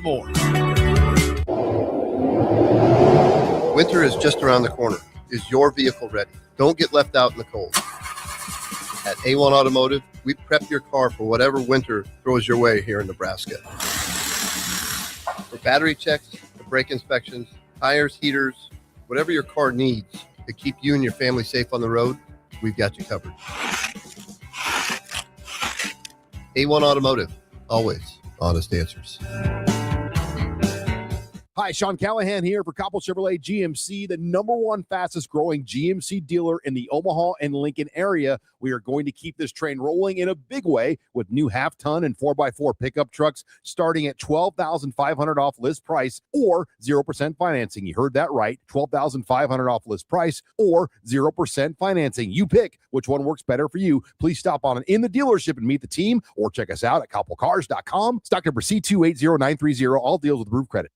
more. Winter is just around the corner. Is your vehicle ready? Don't get left out in the cold. At A1 Automotive, we prep your car for whatever winter throws your way here in Nebraska. For battery checks, for brake inspections, tires, heaters, whatever your car needs to keep you and your family safe on the road, we've got you covered. A1 Automotive, always honest answers. Hi, Sean Callahan here for Coppell Chevrolet GMC, the number one fastest growing GMC dealer in the Omaha and Lincoln area. We are going to keep this train rolling in a big way with new half-ton and 4x4 pickup trucks starting at $12,500 off list price or 0% financing. You heard that right, $12,500 off list price or 0% financing. You pick which one works better for you. Please stop on in the dealership and meet the team or check us out at koppelcars.com. Stock number C280930. All deals with approved credit.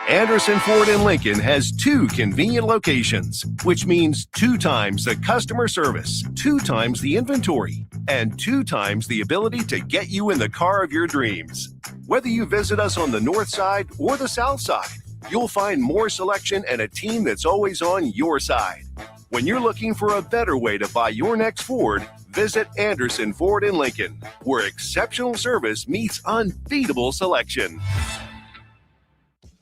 Anderson Ford in Lincoln has 2 convenient locations, which means 2 times the customer service, 2 times the inventory, and 2 times the ability to get you in the car of your dreams. Whether you visit us on the north side or the south side, you'll find more selection and a team that's always on your side. When you're looking for a better way to buy your next Ford, visit Anderson Ford in Lincoln, where exceptional service meets unbeatable selection.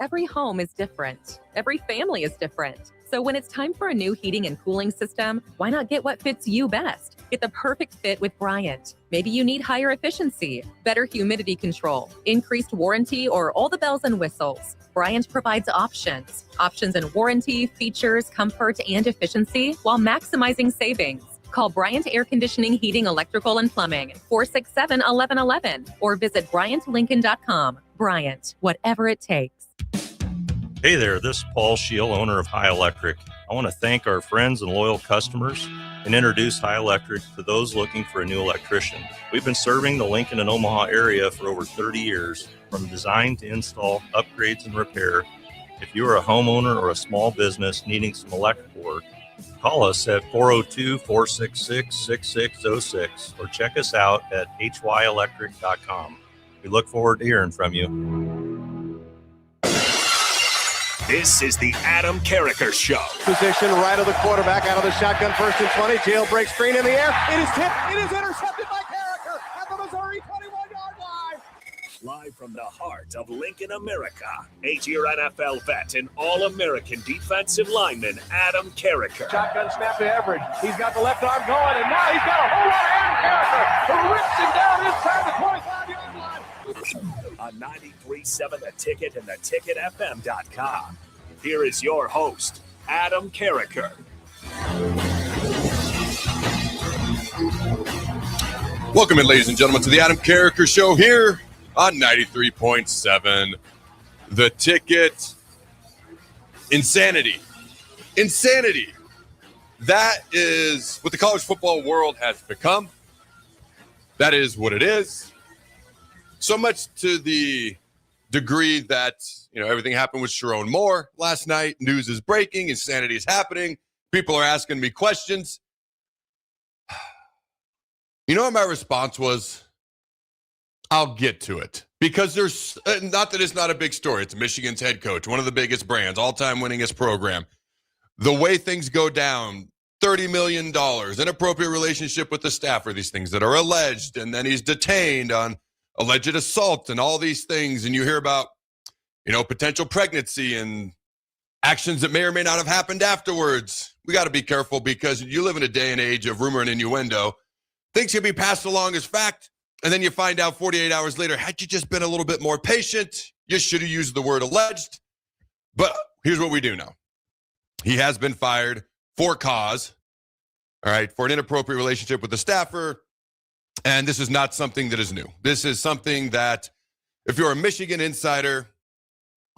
Every home is different. Every family is different. So when it's time for a new heating and cooling system, why not get what fits you best? Get the perfect fit with Bryant. Maybe you need higher efficiency, better humidity control, increased warranty, or all the bells and whistles. Bryant provides options in warranty, features, comfort, and efficiency while maximizing savings. Call Bryant Air Conditioning, Heating, Electrical, and Plumbing, 467-1111, or visit BryantLincoln.com. Bryant, whatever it takes. Hey there, this is Paul Scheel, owner of High Electric. I want to thank our friends and loyal customers and introduce High Electric to those looking for a new electrician. We've been serving the Lincoln and Omaha area for over 30 years, from design to install, upgrades, and repair. If you are a homeowner or a small business needing some electrical work, call us at 402-466-6606 or check us out at hyelectric.com. We look forward to hearing from you. This is the Adam Carriker Show. Position right of the quarterback, out of the shotgun, 1st and 20. Jailbreak screen in the air. It is tipped. It is intercepted by Carriker at the Missouri 21-yard line. Live from the heart of Lincoln, America, 8-year NFL vet and All-American defensive lineman Adam Carriker. Shotgun snap to Everidge. He's got the left arm going, and now he's got a whole lot of Adam Carriker who rips him down inside the 25-yard line. On 93.7 The Ticket and theticketfm.com. Here is your host, Adam Carriker. Welcome in, ladies and gentlemen, to the Adam Carriker Show here on 93.7 The Ticket. Insanity. That is what the college football world has become. That is what it is. So much to the degree that, everything happened with Sharon Moore last night. News is breaking. Insanity is happening. People are asking me questions. You know what my response was? I'll get to it. Because there's, not that it's not a big story. It's Michigan's head coach, one of the biggest brands, all-time winningest program. The way things go down, $30 million, inappropriate relationship with the staffer, these things that are alleged, and then he's detained on alleged assault and all these things, and you hear about, potential pregnancy and actions that may or may not have happened afterwards. We got to be careful because you live in a day and age of rumor and innuendo. Things can be passed along as fact, and then you find out 48 hours later, had you just been a little bit more patient, you should have used the word alleged. But here's what we do know. He has been fired for cause, all right, for an inappropriate relationship with the staffer. And this is not something that is new. This is something that if you're a Michigan insider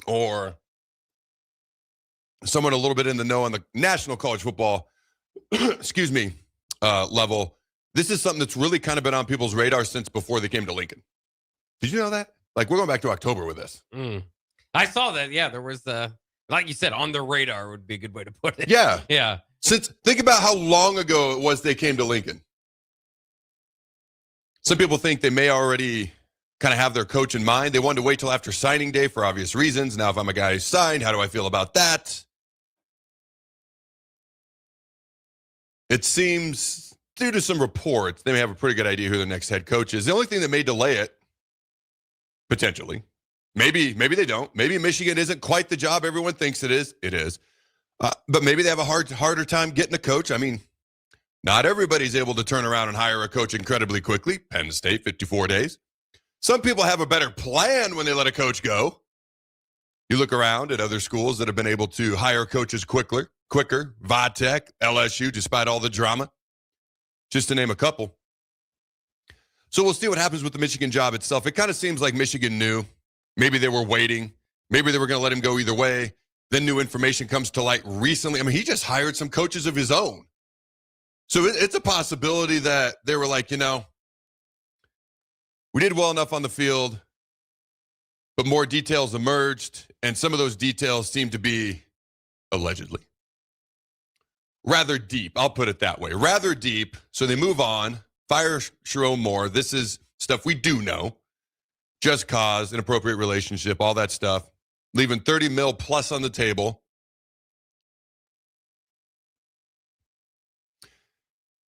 or someone a little bit in the know on the national college football, level, this is something that's really kind of been on people's radar since before they came to Lincoln. Did you know that? Like, we're going back to October with this. I saw that. Yeah, there was like you said, on the radar would be a good way to put it. Yeah. Yeah. Think about how long ago it was they came to Lincoln. Some people think they may already kind of have their coach in mind. They wanted to wait till after signing day for obvious reasons. Now, if I'm a guy who's signed, how do I feel about that? It seems, due to some reports, they may have a pretty good idea who their next head coach is. The only thing that may delay it, potentially, maybe they don't. Maybe Michigan isn't quite the job everyone thinks it is. It is. But maybe they have a harder time getting a coach. I mean, not everybody's able to turn around and hire a coach incredibly quickly. Penn State, 54 days. Some people have a better plan when they let a coach go. You look around at other schools that have been able to hire coaches quicker, Vatech, LSU, despite all the drama, just to name a couple. So we'll see what happens with the Michigan job itself. It kind of seems like Michigan knew. Maybe they were waiting. Maybe they were going to let him go either way. Then new information comes to light recently. I mean, he just hired some coaches of his own. So it's a possibility that they were like, we did well enough on the field, but more details emerged, and some of those details seem to be, allegedly, rather deep. I'll put it that way. Rather deep. So they move on, fire Sharon Moore. This is stuff we do know. Just cause, inappropriate relationship, all that stuff. Leaving $30 million plus on the table.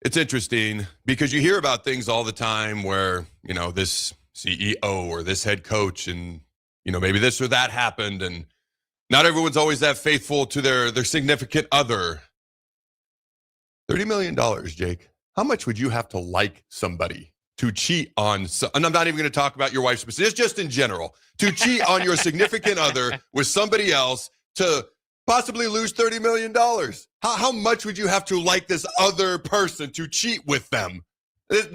It's interesting because you hear about things all the time where, this CEO or this head coach and, maybe this or that happened. And not everyone's always that faithful to their significant other. $30 million, Jake. How much would you have to like somebody to cheat on? And I'm not even going to talk about your wife's specific, just in general. To cheat on your significant other with somebody else to possibly lose $30 million. How much would you have to like this other person to cheat with them?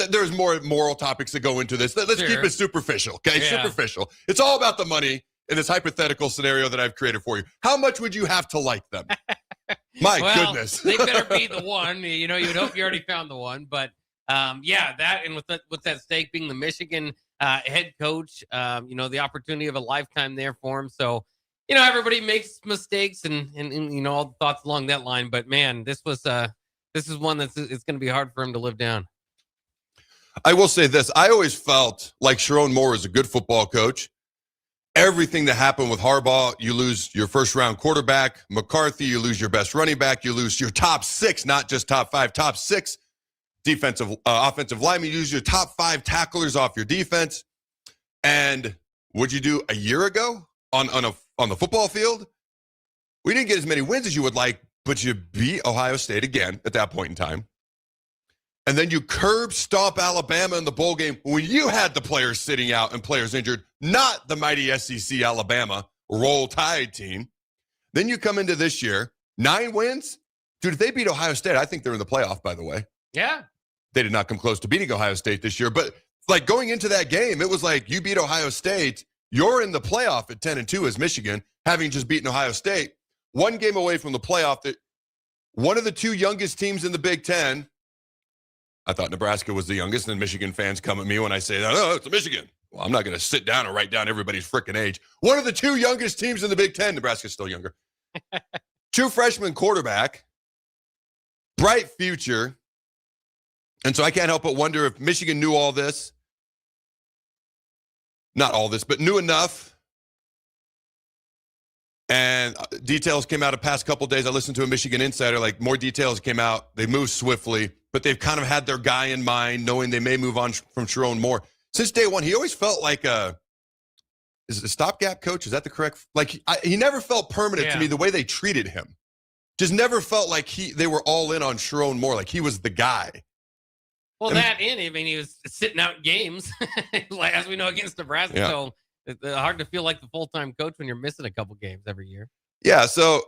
There's more moral topics that go into this. Let's keep it superficial, okay? Yeah. Superficial. It's all about the money in this hypothetical scenario that I've created for you. How much would you have to like them? My goodness. They better be the one. You'd hope you already found the one. But, that and with that stake being the Michigan head coach, the opportunity of a lifetime there for him. So, everybody makes mistakes and all the thoughts along that line. But man, this is one it's going to be hard for him to live down. I will say this. I always felt like Sharon Moore is a good football coach. Everything that happened with Harbaugh, you lose your first round quarterback. McCarthy, you lose your best running back. You lose your top 6, not just top 5, top 6 offensive linemen. You lose your top 5 tacklers off your defense. And what'd you do a year ago on the football field? We didn't get as many wins as you would like, but you beat Ohio State again at that point in time. And then you curb stomp Alabama in the bowl game when you had the players sitting out and players injured, not the mighty SEC Alabama Roll Tide team. Then you come into this year, 9 wins. Dude, if they beat Ohio State, I think they're in the playoff, by the way. Yeah. They did not come close to beating Ohio State this year. But like going into that game, it was like you beat Ohio State. You're in the playoff at 10-2 as Michigan, having just beaten Ohio State. 1 game away from the playoff. That one of the 2 youngest teams in the Big Ten. I thought Nebraska was the youngest, and Michigan fans come at me when I say that. Oh, it's Michigan. Well, I'm not going to sit down and write down everybody's freaking age. One of the 2 youngest teams in the Big Ten. Nebraska's still younger. 2 freshman quarterback. Bright future. And so I can't help but wonder if Michigan knew all this. Not all this, but knew enough. And details came out the past couple of days. I listened to a Michigan insider, like more details came out. They moved swiftly, but they've kind of had their guy in mind, knowing they may move on from Sharon Moore. Since day one, he always felt like is it a stopgap coach? Is that the correct? Like he never felt permanent to me the way they treated him. Just never felt like they were all in on Sharon Moore, like he was the guy. Well, he was sitting out games, as we know, against Nebraska. Yeah. So it's hard to feel like the full-time coach when you're missing a couple games every year. Yeah, so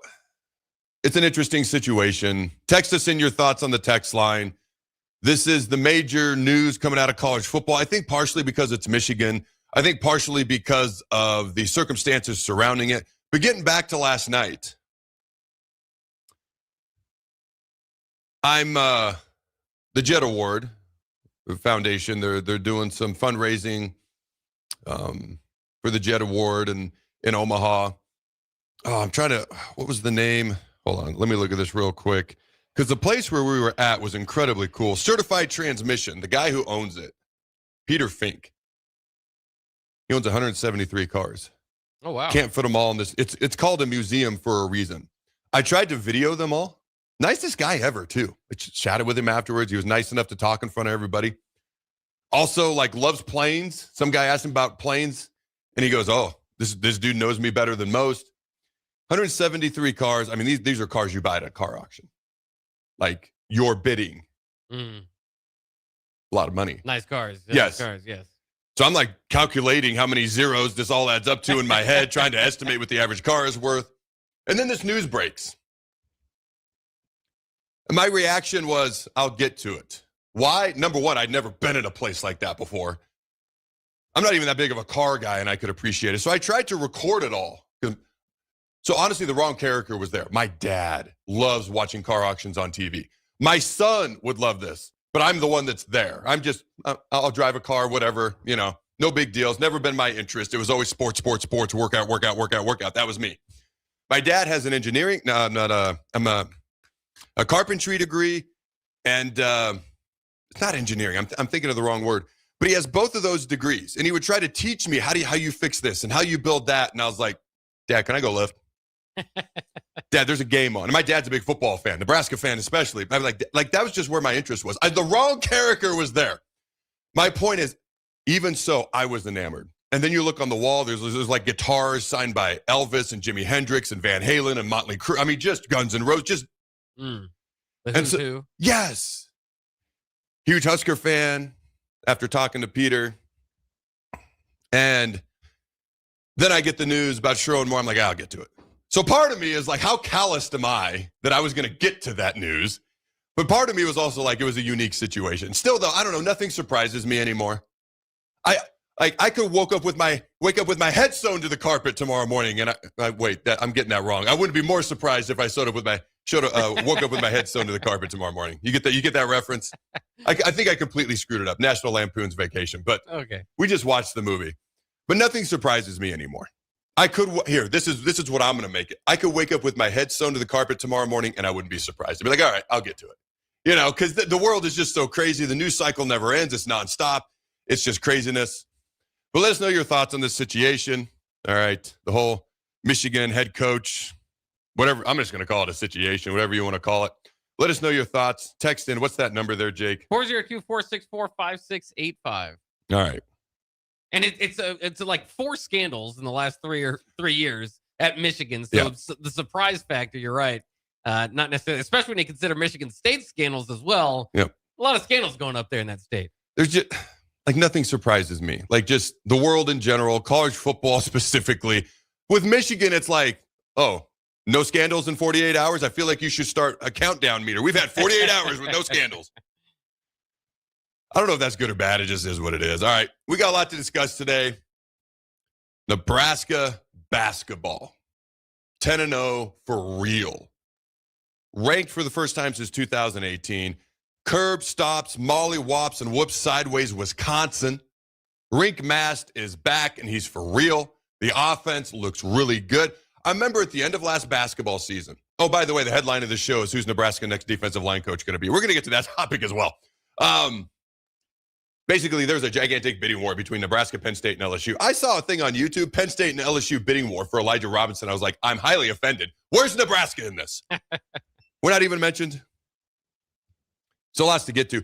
it's an interesting situation. Text us in your thoughts on the text line. This is the major news coming out of college football. I think partially because it's Michigan. I think partially because of the circumstances surrounding it. But getting back to last night, I'm the Jet Award Foundation. They're doing some fundraising for the Jet Award in Omaha. Oh, I'm trying to, what was the name? Hold on, let me look at this real quick. Because the place where we were at was incredibly cool. Certified Transmission, the guy who owns it, Peter Fink. He owns 173 cars. Oh, wow. Can't fit them all in this. It's called a museum for a reason. I tried to video them all. Nicest guy ever, too. I chatted with him afterwards. He was nice enough to talk in front of everybody. Also, like, loves planes. Some guy asked him about planes, and he goes, oh, this dude knows me better than most. 173 cars. I mean, these are cars you buy at a car auction. Like, you're bidding. Mm. A lot of money. Nice cars. Yes. Nice cars, yes. So I'm like calculating how many zeros this all adds up to in my head, trying to estimate what the average car is worth. And then this news breaks. And my reaction was, I'll get to it. Why? Number one, I'd never been in a place like that before. I'm not even that big of a car guy, and I could appreciate it. So I tried to record it all. So honestly, the wrong character was there. My dad loves watching car auctions on TV. My son would love this, but I'm the one that's there. I'll drive a car, whatever, no big deal. It's never been my interest. It was always sports, workout. That was me. My dad has an engineering, I'm a carpentry degree, and it's not engineering. I'm thinking of the wrong word, but he has both of those degrees, and he would try to teach me how you fix this and how you build that. And I was like, Dad, can I go lift? Dad, there's a game on. And my dad's a big football fan, Nebraska fan especially. I was like that was just where my interest was. The wrong character was there. My point is, even so, I was enamored. And then you look on the wall, there's like guitars signed by Elvis and Jimi Hendrix and Van Halen and Motley Crue. I mean, just Guns N' Roses, just. Yes. Huge Husker fan after talking to Peter. And then I get the news about Sherwin Moore. I'm like, I'll get to it. So part of me is like, how calloused am I that I was going to get to that news? But part of me was also like, it was a unique situation. Still, though, I don't know. Nothing surprises me anymore. I could wake up with my head sewn to the carpet tomorrow morning, and I'm getting that wrong. I wouldn't be more surprised if I woke up with my head sewn to the carpet tomorrow morning. You get that reference? I think I completely screwed it up. National Lampoon's Vacation, but okay. We just watched the movie. But nothing surprises me anymore. This is what I'm going to make it. I could wake up with my head sewn to the carpet tomorrow morning, and I wouldn't be surprised. I'd be like, all right, I'll get to it. Because the world is just so crazy. The news cycle never ends. It's nonstop. It's just craziness. But let us know your thoughts on this situation. All right, the whole Michigan head coach, whatever. I'm just going to call it a situation, whatever you want to call it. Let us know your thoughts. Text in. What's that number there, Jake? 402-464-5685. All right. And it's like 4 scandals in the last 3 years at Michigan. So it's the surprise factor, you're right. Not necessarily, especially when you consider Michigan State scandals as well. Yep. A lot of scandals going up there in that state. There's just like nothing surprises me. Like just the world in general, college football specifically. With Michigan, it's like, oh, no scandals in 48 hours. I feel like you should start a countdown meter. We've had 48 hours with no scandals. I don't know if that's good or bad. It just is what it is. All right. We got a lot to discuss today. Nebraska basketball. 10-0 for real. Ranked for the first time since 2018. Curb stops, mollywops, and whoops sideways Wisconsin. Rink Mast is back, and he's for real. The offense looks really good. I remember at the end of last basketball season. Oh, by the way, the headline of this show is who's Nebraska next defensive line coach going to be. We're going to get to that topic as well. Basically, there's a gigantic bidding war between Nebraska, Penn State, and LSU. I saw a thing on YouTube, Penn State and LSU bidding war for Elijah Robinson. I was like, I'm highly offended. Where's Nebraska in this? We're not even mentioned. So lots to get to.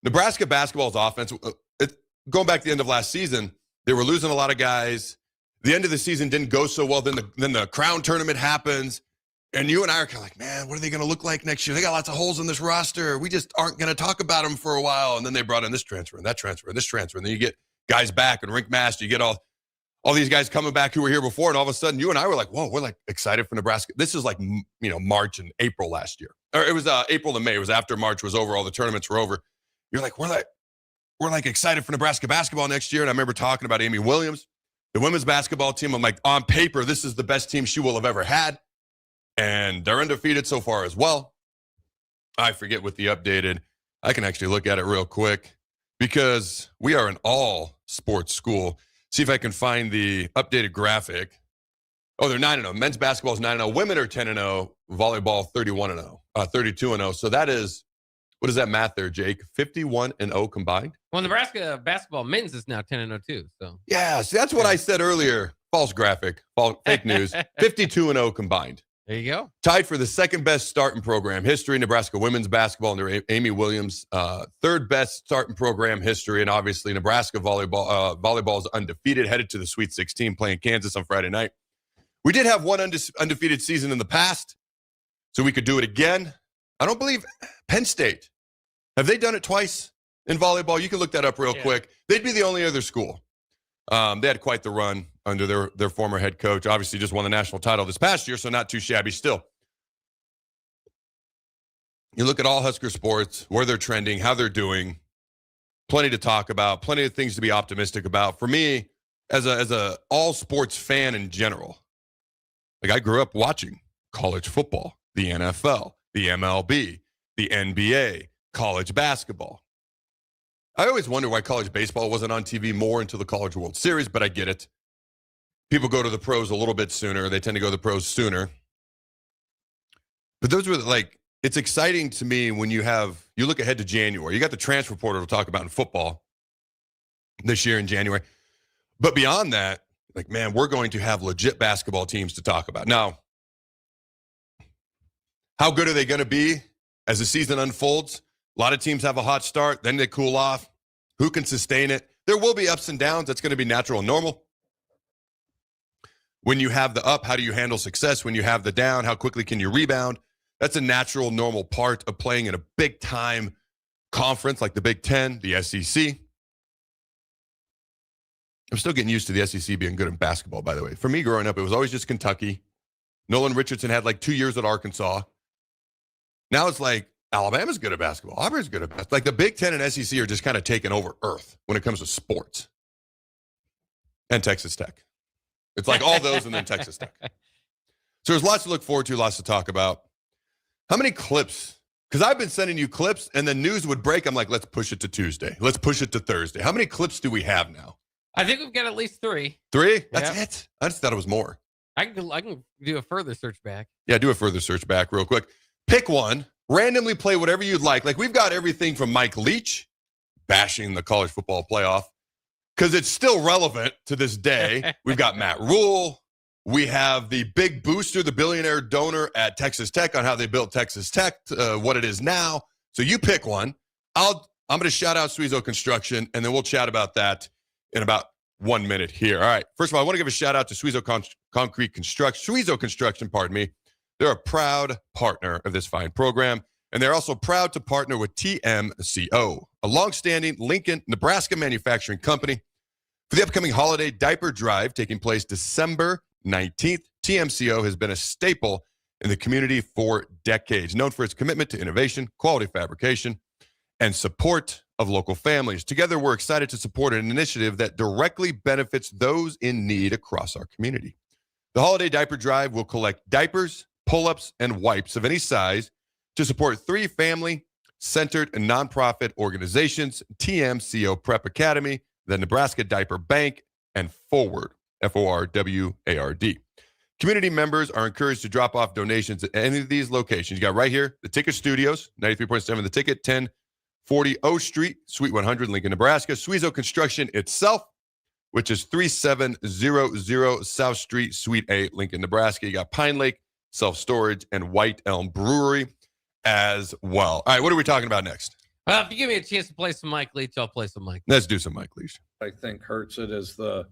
Nebraska basketball's offense, going back to the end of last season, they were losing a lot of guys. The end of the season didn't go so well. Then the Crown tournament happens. And you and I are kind of like, man, what are they going to look like next year? They got lots of holes in this roster. We just aren't going to talk about them for a while. And then they brought in this transfer and that transfer and this transfer. And then you get guys back and Rink Mast. You get all these guys coming back who were here before. And all of a sudden, you and I were like, whoa, we're like excited for Nebraska. This is like, March and April last year. Or it was April and May. It was after March was over. All the tournaments were over. You're like, we're like excited for Nebraska basketball next year. And I remember talking about Amy Williams, the women's basketball team. I'm like, on paper, this is the best team she will have ever had. And they're undefeated so far as well. I forget what the updated. I can actually look at it real quick because we are an all sports school. See if I can find the updated graphic. Oh, they're 9-0. Men's basketball is 9-0. Women are 10-0. Volleyball 31-0. 32-0. So that is What is that math there, Jake? 51-0 combined? Well, Nebraska basketball men's is now 10-0 too. So Yeah, see, that's what I said earlier. False graphic, fake news. 52-0 combined. there you go. Tied for the second best start in program history, Nebraska women's basketball under Amy Williams. Third best start in program history, and obviously Nebraska volleyball is undefeated, headed to the Sweet 16, playing Kansas on Friday night. We did have one undefeated season in the past, so we could do it again. I don't believe Penn State. Have they done it twice in volleyball? You can look that up real quick. They'd be the only other school. They had quite the run under their former head coach. Obviously just won the national title this past year, so not too shabby still. You look at all Husker sports, where they're trending, how they're doing. Plenty to talk about, plenty of things to be optimistic about. For me, as a all sports fan in general, like I grew up watching college football, the NFL, the MLB, the NBA, college basketball. I always wonder why college baseball wasn't on TV more until the College World Series, but I get it. People go to the pros a little bit sooner. They tend to go to the pros sooner. But those were it's exciting to me when you look ahead to January. You got the transfer portal to talk about in football this year in January. But beyond that, man, we're going to have legit basketball teams to talk about. Now, how good are they going to be as the season unfolds? A lot of teams have a hot start, then they cool off. Who can sustain it? There will be ups and downs. That's going to be natural and normal. When you have the up, how do you handle success? When you have the down, how quickly can you rebound? That's a natural, normal part of playing in a big-time conference like the Big Ten, the SEC. I'm still getting used to the SEC being good in basketball, by the way. For me growing up, it was always just Kentucky. Nolan Richardson had 2 years at Arkansas. Now it's Alabama's good at basketball. Auburn's good at basketball. The Big Ten and SEC are just kind of taking over earth when it comes to sports. And Texas Tech. It's all those and then Texas Tech. So there's lots to look forward to, lots to talk about. How many clips? Because I've been sending you clips and the news would break. I'm let's push it to Tuesday. Let's push it to Thursday. How many clips do we have now? I think we've got at least 3. 3? That's it? I just thought it was more. I can do a further search back. Yeah, do a further search back real quick. Pick one. Randomly play whatever you'd like. We've got everything from Mike Leach bashing the college football playoff because it's still relevant to this day. We've got Matt Rhule. We have the big booster, the billionaire donor at Texas Tech on how they built Texas Tech to what it is now. So you pick one. I'm going to shout out Suizo Construction, and then we'll chat about that in about 1 minute here. All right. First of all, I want to give a shout out to Suizo Construction, pardon me. They're a proud partner of this fine program, and they're also proud to partner with TMCO, a longstanding Lincoln, Nebraska manufacturing company. For the upcoming holiday diaper drive taking place December 19th, TMCO has been a staple in the community for decades, known for its commitment to innovation, quality fabrication, and support of local families. Together, we're excited to support an initiative that directly benefits those in need across our community. The holiday diaper drive will collect diapers, pull-ups, and wipes of any size to support 3 family-centered and nonprofit organizations, TMCO Prep Academy, the Nebraska Diaper Bank, and Forward, F-O-R-W-A-R-D. Community members are encouraged to drop off donations at any of these locations. You got right here, the Ticket Studios, 93.7 The Ticket, 1040 O Street, Suite 100, Lincoln, Nebraska. Suizo Construction itself, which is 3700 South Street, Suite 8, Lincoln, Nebraska. You got Pine Lake Self-Storage and White Elm Brewery as well. All right, what are we talking about next? Well, if you give me a chance to play some Mike Leach, I'll play some Mike. Let's do some Mike Leach. I think hurts it is the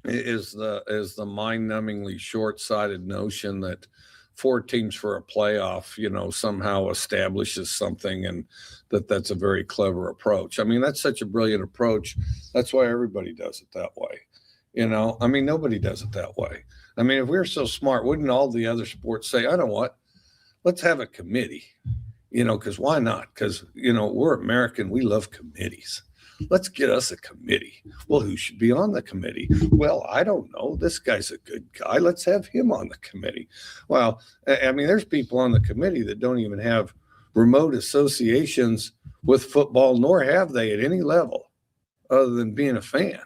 mind-numbingly short-sighted notion that 4 teams for a playoff, somehow establishes something, and that's a very clever approach. That's such a brilliant approach. That's why everybody does it that way. Nobody does it that way. If we were so smart, wouldn't all the other sports say, I know what, let's have a committee, because why not? Because, we're American. We love committees. Let's get us a committee. Well, who should be on the committee? Well, I don't know. This guy's a good guy. Let's have him on the committee. Well, there's people on the committee that don't even have remote associations with football, nor have they at any level other than being a fan.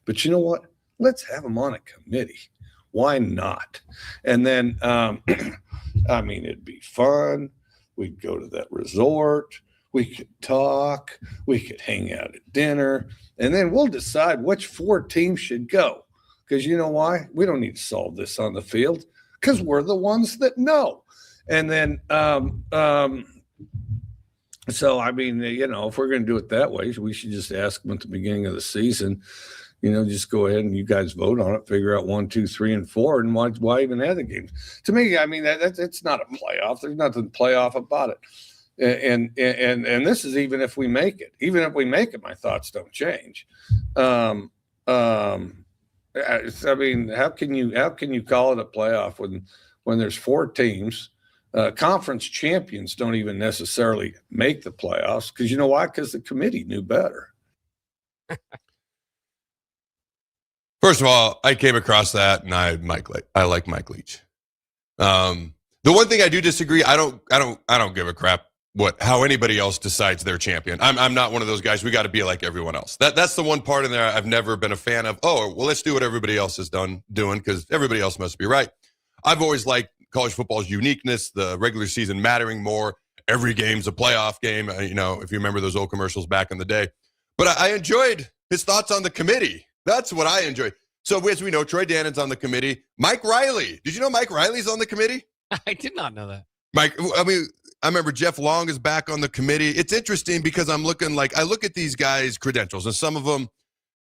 But you know what? Let's have them on a committee. Why not? And then, it'd be fun. We'd go to that resort. We could talk. We could hang out at dinner. And then we'll decide which 4 teams should go. Because you know why? We don't need to solve this on the field because we're the ones that know. And then, so, I mean, if we're going to do it that way, we should just ask them at the beginning of the season, just go ahead and you guys vote on it, figure out 1, 2, 3, and 4, and why even have the games? To me, I mean, it's not a playoff. There's nothing playoff about it. And this is even if we make it. Even if we make it, my thoughts don't change. I mean, how can you call it a playoff when there's 4 teams? Conference champions don't even necessarily make the playoffs because you know why? Because the committee knew better. First of all, I came across that, and I like Mike Leach. The one thing I do disagree, I don't give a crap how anybody else decides their champion. I'm not one of those guys. We got to be like everyone else. That's the one part in there I've never been a fan of. Oh, well, let's do what everybody else is doing because everybody else must be right. I've always liked college football's uniqueness, the regular season mattering more. Every game's a playoff game. If you remember those old commercials back in the day. But I enjoyed his thoughts on the committee. That's what I enjoyed. So as we know, Troy Dannon's on the committee. Mike Riley. Did you know Mike Riley's on the committee? I did not know that. I remember Jeff Long is back on the committee. It's interesting because I look at these guys' credentials, and some of them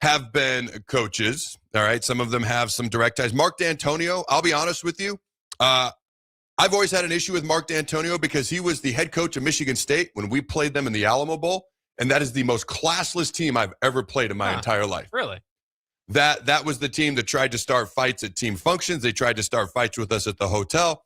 have been coaches. All right. Some of them have some direct ties. Mark D'Antonio, I'll be honest with you. I've always had an issue with Mark D'Antonio because he was the head coach of Michigan State when we played them in the Alamo Bowl. And that is the most classless team I've ever played in my entire life. Really? That was the team that tried to start fights at team functions. They tried to start fights with us at the hotel.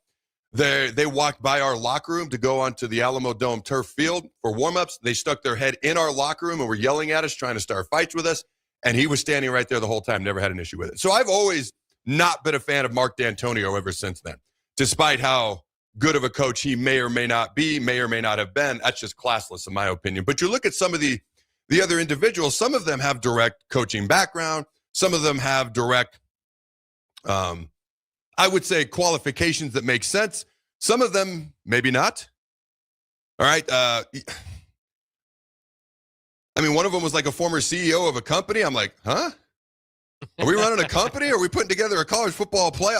They walked by our locker room to go onto the Alamo Dome turf field for warmups. They stuck their head in our locker room and were yelling at us, trying to start fights with us. And he was standing right there the whole time, never had an issue with it. So I've always not been a fan of Mark D'Antonio ever since then, despite how good of a coach he may or may not be, may or may not have been. That's just classless in my opinion. But you look at some of the other individuals, some of them have direct coaching background. Some of them have direct, I would say, qualifications that make sense. Some of them, maybe not. All right. One of them was like a former CEO of a company. I'm like, huh? Are we running a company? Or are we putting together a college football play?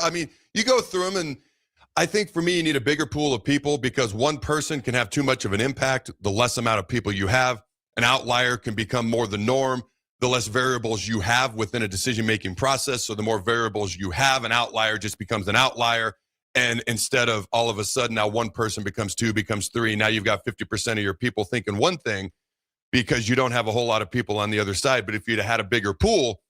You go through them, and I think for me, you need a bigger pool of people because one person can have too much of an impact. The less amount of people you have, an outlier can become more the norm. The less variables you have within a decision-making process. So the more variables you have, an outlier just becomes an outlier. And instead of all of a sudden now one person becomes 2, becomes 3, now you've got 50% of your people thinking one thing because you don't have a whole lot of people on the other side. But if you'd have had a bigger pool,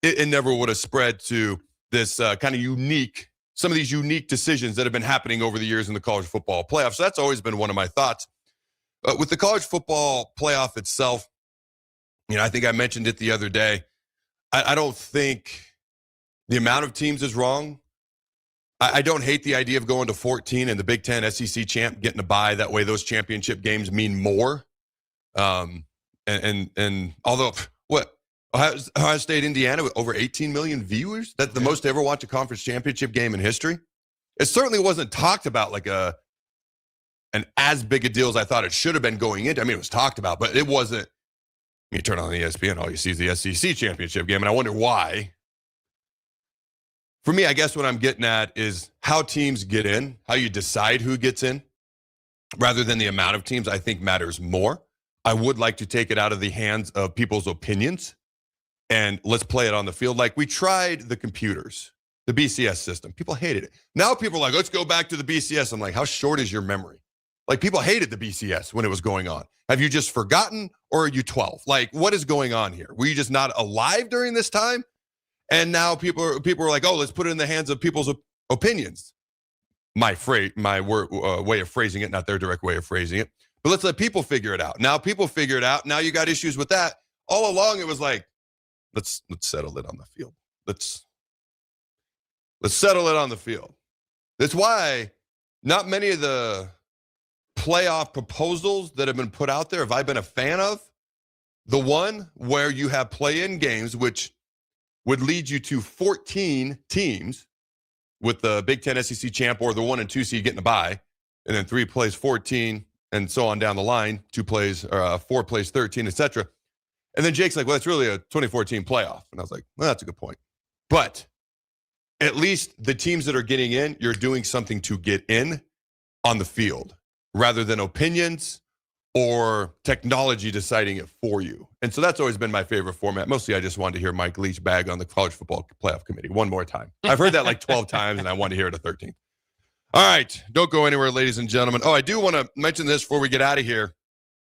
it never would have spread to this kind of unique, some of these unique decisions that have been happening over the years in the college football playoff. So that's always been one of my thoughts. With the college football playoff itself, I think I mentioned it the other day. I don't think the amount of teams is wrong. I don't hate the idea of going to 14 and the Big Ten SEC champ getting a bye. That way those championship games mean more. And although, Ohio State, Indiana with over 18 million viewers, that's the most to ever watch a conference championship game in history. It certainly wasn't talked about like an as big a deal as I thought it should have been going into. It was talked about, but it wasn't. You turn on the ESPN, all you see is the SEC championship game, and I wonder why. For me, I guess what I'm getting at is how teams get in, how you decide who gets in, rather than the amount of teams, I think matters more. I would like to take it out of the hands of people's opinions, and let's play it on the field. Like we tried the computers, the BCS system. People hated it. Now people are like, let's go back to the BCS. I'm like, how short is your memory? Like people hated the BCS when it was going on. Have you just forgotten or are you 12? Like what is going on here? Were you just not alive during this time? And now people are like, oh, let's put it in the hands of people's opinions. My way of phrasing it, not their direct way of phrasing it. But let's let people figure it out. Now people figure it out. Now you got issues with that. All along it was like, let's settle it on the field. Let's settle it on the field. That's why not many of the playoff proposals that have been put out there have I been a fan of. The one where you have play-in games, which would lead you to 14 teams with the Big Ten SEC champ or the 1 and 2 seed getting a bye. and then 3 plays 14, and so on down the line. 4 plays 13, etc. And then Jake's like, well, it's really a 2014 playoff. And I was like, well, that's a good point. But at least the teams that are getting in, you're doing something to get in on the field rather than opinions or technology deciding it for you. And so that's always been my favorite format. Mostly I just wanted to hear Mike Leach bag on the college football playoff committee one more time. I've heard that like 12 times, and I want to hear it a 13th. All right, don't go anywhere, ladies and gentlemen. Oh, I do want to mention this before we get out of here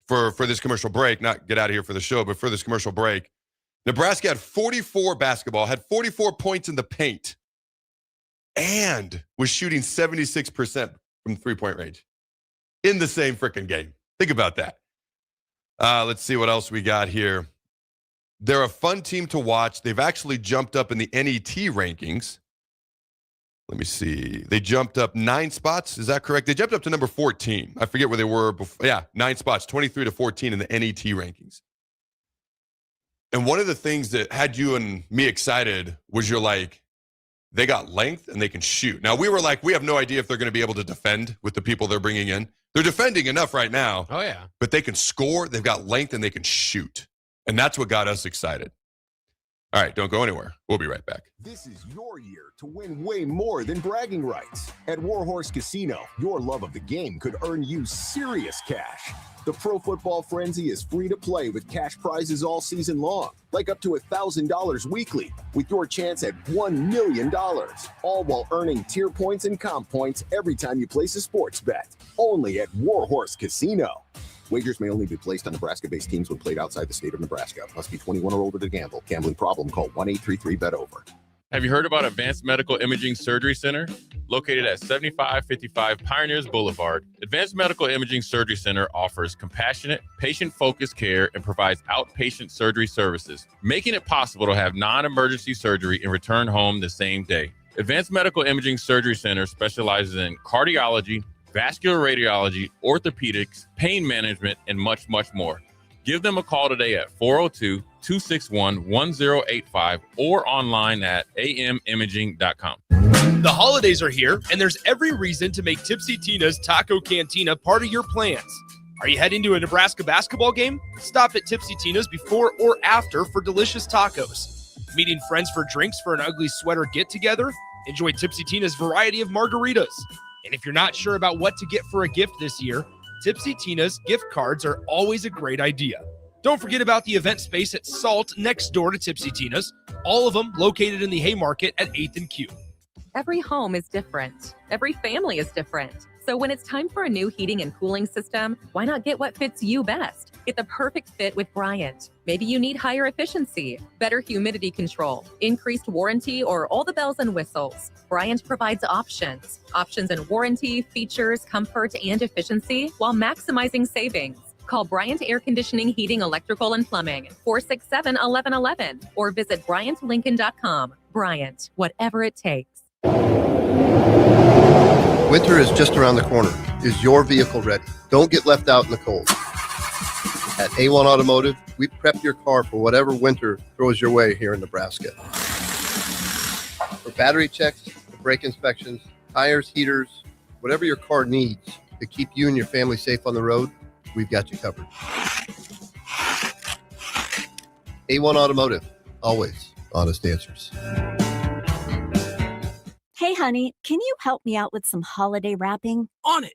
for this commercial break. Not get out of here for the show, but for this commercial break. Nebraska had 44 points in the paint, and was shooting 76% from three-point range in the same freaking game. Think about that. Let's see what else we got here. They're a fun team to watch. They've actually jumped up in the NET rankings. Let me see. They jumped up 9 spots. Is that correct? They jumped up to number 14. I forget where they were before. Yeah, 9 spots, 23 to 14 in the NET rankings. And one of the things that had you and me excited was you're like, they got length and they can shoot. Now, we were like, we have no idea if they're going to be able to defend with the people they're bringing in. They're defending enough right now. Oh, yeah. But they can score, they've got length, and they can shoot. And that's what got us excited. All right, don't go anywhere. We'll be right back. This is your year to win way more than bragging rights. At Warhorse Casino, your love of the game could earn you serious cash. The Pro Football Frenzy is free to play with cash prizes all season long, like up to $1,000 weekly, with your chance at $1 million, all while earning tier points and comp points every time you place a sports bet. Only at Warhorse Casino. Wagers may only be placed on Nebraska-based teams when played outside the state of Nebraska. Must be 21 or older to gamble. Gambling problem? Call 1-833-BET-OVER. Have you heard about Advanced Medical Imaging Surgery Center? Located at 7555 Pioneers Boulevard, Advanced Medical Imaging Surgery Center offers compassionate, patient-focused care and provides outpatient surgery services, making it possible to have non-emergency surgery and return home the same day. Advanced Medical Imaging Surgery Center specializes in cardiology, vascular radiology, orthopedics, pain management, and much, much more. Give them a call today at 402-261-1085 or online at amimaging.com. The holidays are here, and there's every reason to make Tipsy Tina's Taco Cantina part of your plans. Are you heading to a Nebraska basketball game? Stop at Tipsy Tina's before or after for delicious tacos. Meeting friends for drinks for an ugly sweater get-together? Enjoy Tipsy Tina's variety of margaritas. And if you're not sure about what to get for a gift this year, Tipsy Tina's gift cards are always a great idea. Don't forget about the event space at Salt next door to Tipsy Tina's, all of them located in the Haymarket at 8th and Q. Every home is different. Every family is different. So when it's time for a new heating and cooling system, why not get what fits you best? Get the perfect fit with Bryant. Maybe you need higher efficiency, better humidity control, increased warranty, or all the bells and whistles. Bryant provides options in warranty, features, comfort, and efficiency while maximizing savings. Call Bryant Air Conditioning, Heating, Electrical, and Plumbing, 467-1111, or visit BryantLincoln.com. Bryant, whatever it takes. Winter is just around the corner. Is your vehicle ready? Don't get left out in the cold. At A1 Automotive, we prep your car for whatever winter throws your way here in Nebraska. For battery checks, brake inspections, tires, heaters, whatever your car needs to keep you and your family safe on the road, we've got you covered. A1 Automotive, always honest answers. Hey, honey, can you help me out with some holiday wrapping? On it.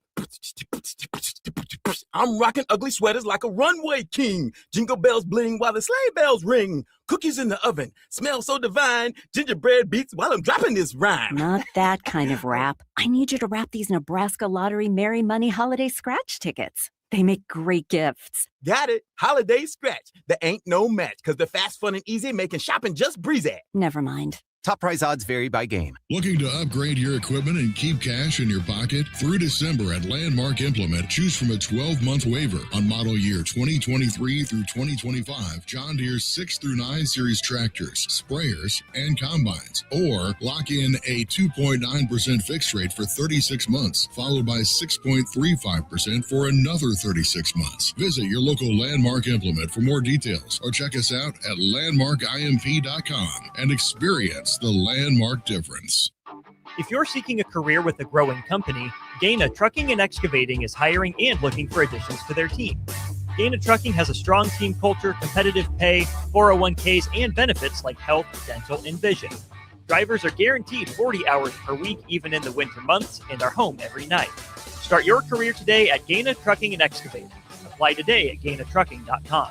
I'm rocking ugly sweaters like a runway king. Jingle bells bling while the sleigh bells ring. Cookies in the oven, smell so divine. Gingerbread beats while I'm dropping this rhyme. Not that kind of wrap. I need you to wrap these Nebraska Lottery Merry Money Holiday Scratch tickets. They make great gifts. Got it. Holiday scratch. There ain't no match because they're fast, fun, and easy, making shopping just breezy. Never mind. Top prize odds vary by game. Looking to upgrade your equipment and keep cash in your pocket? Through December at Landmark Implement, choose from a 12-month waiver on model year 2023 through 2025 John Deere 6 through 9 series tractors, sprayers, and combines. Or lock in a 2.9% fixed rate for 36 months, followed by 6.35% for another 36 months. Visit your local Landmark Implement for more details or check us out at landmarkimp.com and experience the Landmark difference. If you're seeking a career with a growing company, Gaina Trucking and Excavating is hiring and looking for additions to their team. Gaina Trucking has a strong team culture, competitive pay, 401ks, and benefits like health, dental, and vision. Drivers are guaranteed 40 hours per week, even in the winter months, and are home every night. Start your career today at Gaina Trucking and Excavating. Apply today at gainatrucking.com.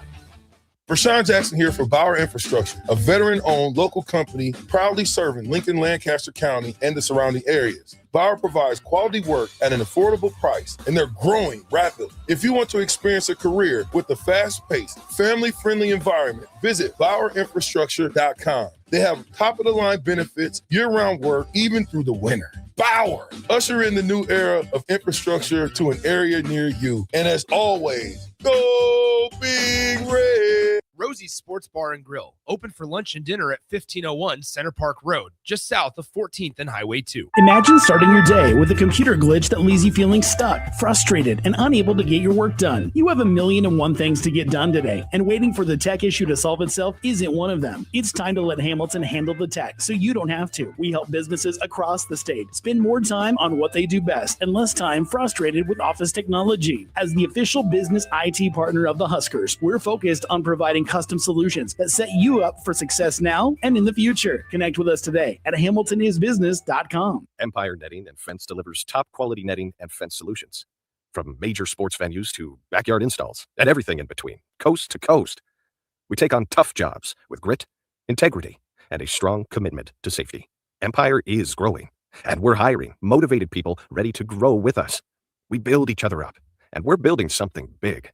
Rashawn Jackson here for Bauer Infrastructure, a veteran-owned local company proudly serving Lincoln, Lancaster County, and the surrounding areas. Bauer provides quality work at an affordable price, and they're growing rapidly. If you want to experience a career with a fast-paced, family-friendly environment, visit BauerInfrastructure.com. They have top-of-the-line benefits, year-round work, even through the winter. Bauer, usher in the new era of infrastructure to an area near you. And as always, go Big Red. Rosie's Sports Bar and Grill, open for lunch and dinner at 1501 Center Park Road, just south of 14th and Highway 2. Imagine starting your day with a computer glitch that leaves you feeling stuck, frustrated, and unable to get your work done. You have 1,000,001 things to get done today, and waiting for the tech issue to solve itself isn't one of them. It's time to let Hamilton handle the tech so you don't have to. We help businesses across the state spend more time on what they do best and less time frustrated with office technology. As the official business IT partner of the Huskers, we're focused on providing custom solutions that set you up for success now and in the future. Connect with us today at hamiltonisbusiness.com. Empire Netting and Fence delivers top quality netting and fence solutions. From major sports venues to backyard installs and everything in between, coast to coast. We take on tough jobs with grit, integrity, and a strong commitment to safety. Empire is growing, and we're hiring motivated people ready to grow with us. We build each other up, and we're building something big.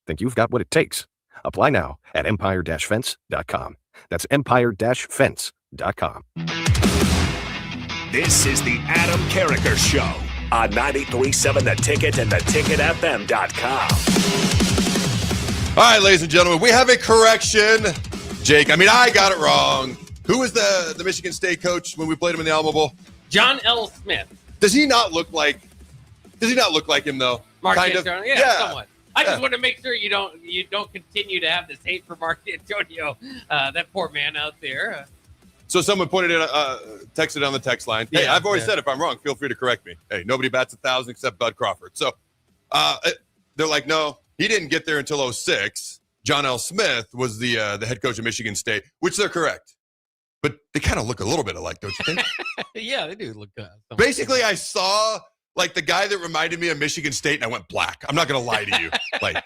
Think you've got what it takes? Apply now at empire-fence.com. That's empire-fence.com. This is the Adam Carriker Show on 93.7 The Ticket and theticketfm.com. All right, ladies and gentlemen, we have a correction. Jake, I got it wrong. Who was the Michigan State coach when we played him in the Alamo Bowl? John L. Smith. Does he not look like him though? Mark Kind Antonio? of. Yeah, somewhat. I just want to make sure you don't continue to have this hate for Mark Antonio, that poor man out there. So someone texted on the text line. Hey, I've already said if I'm wrong, feel free to correct me. Hey, nobody bats 1,000 except Bud Crawford. So they're like, no, he didn't get there until 2006. John L. Smith was the head coach of Michigan State, which they're correct. But they kind of look a little bit alike, don't you think? Yeah, they do look good. Basically, I saw like the guy that reminded me of Michigan State, and I went black. I'm not going to lie to you. Like,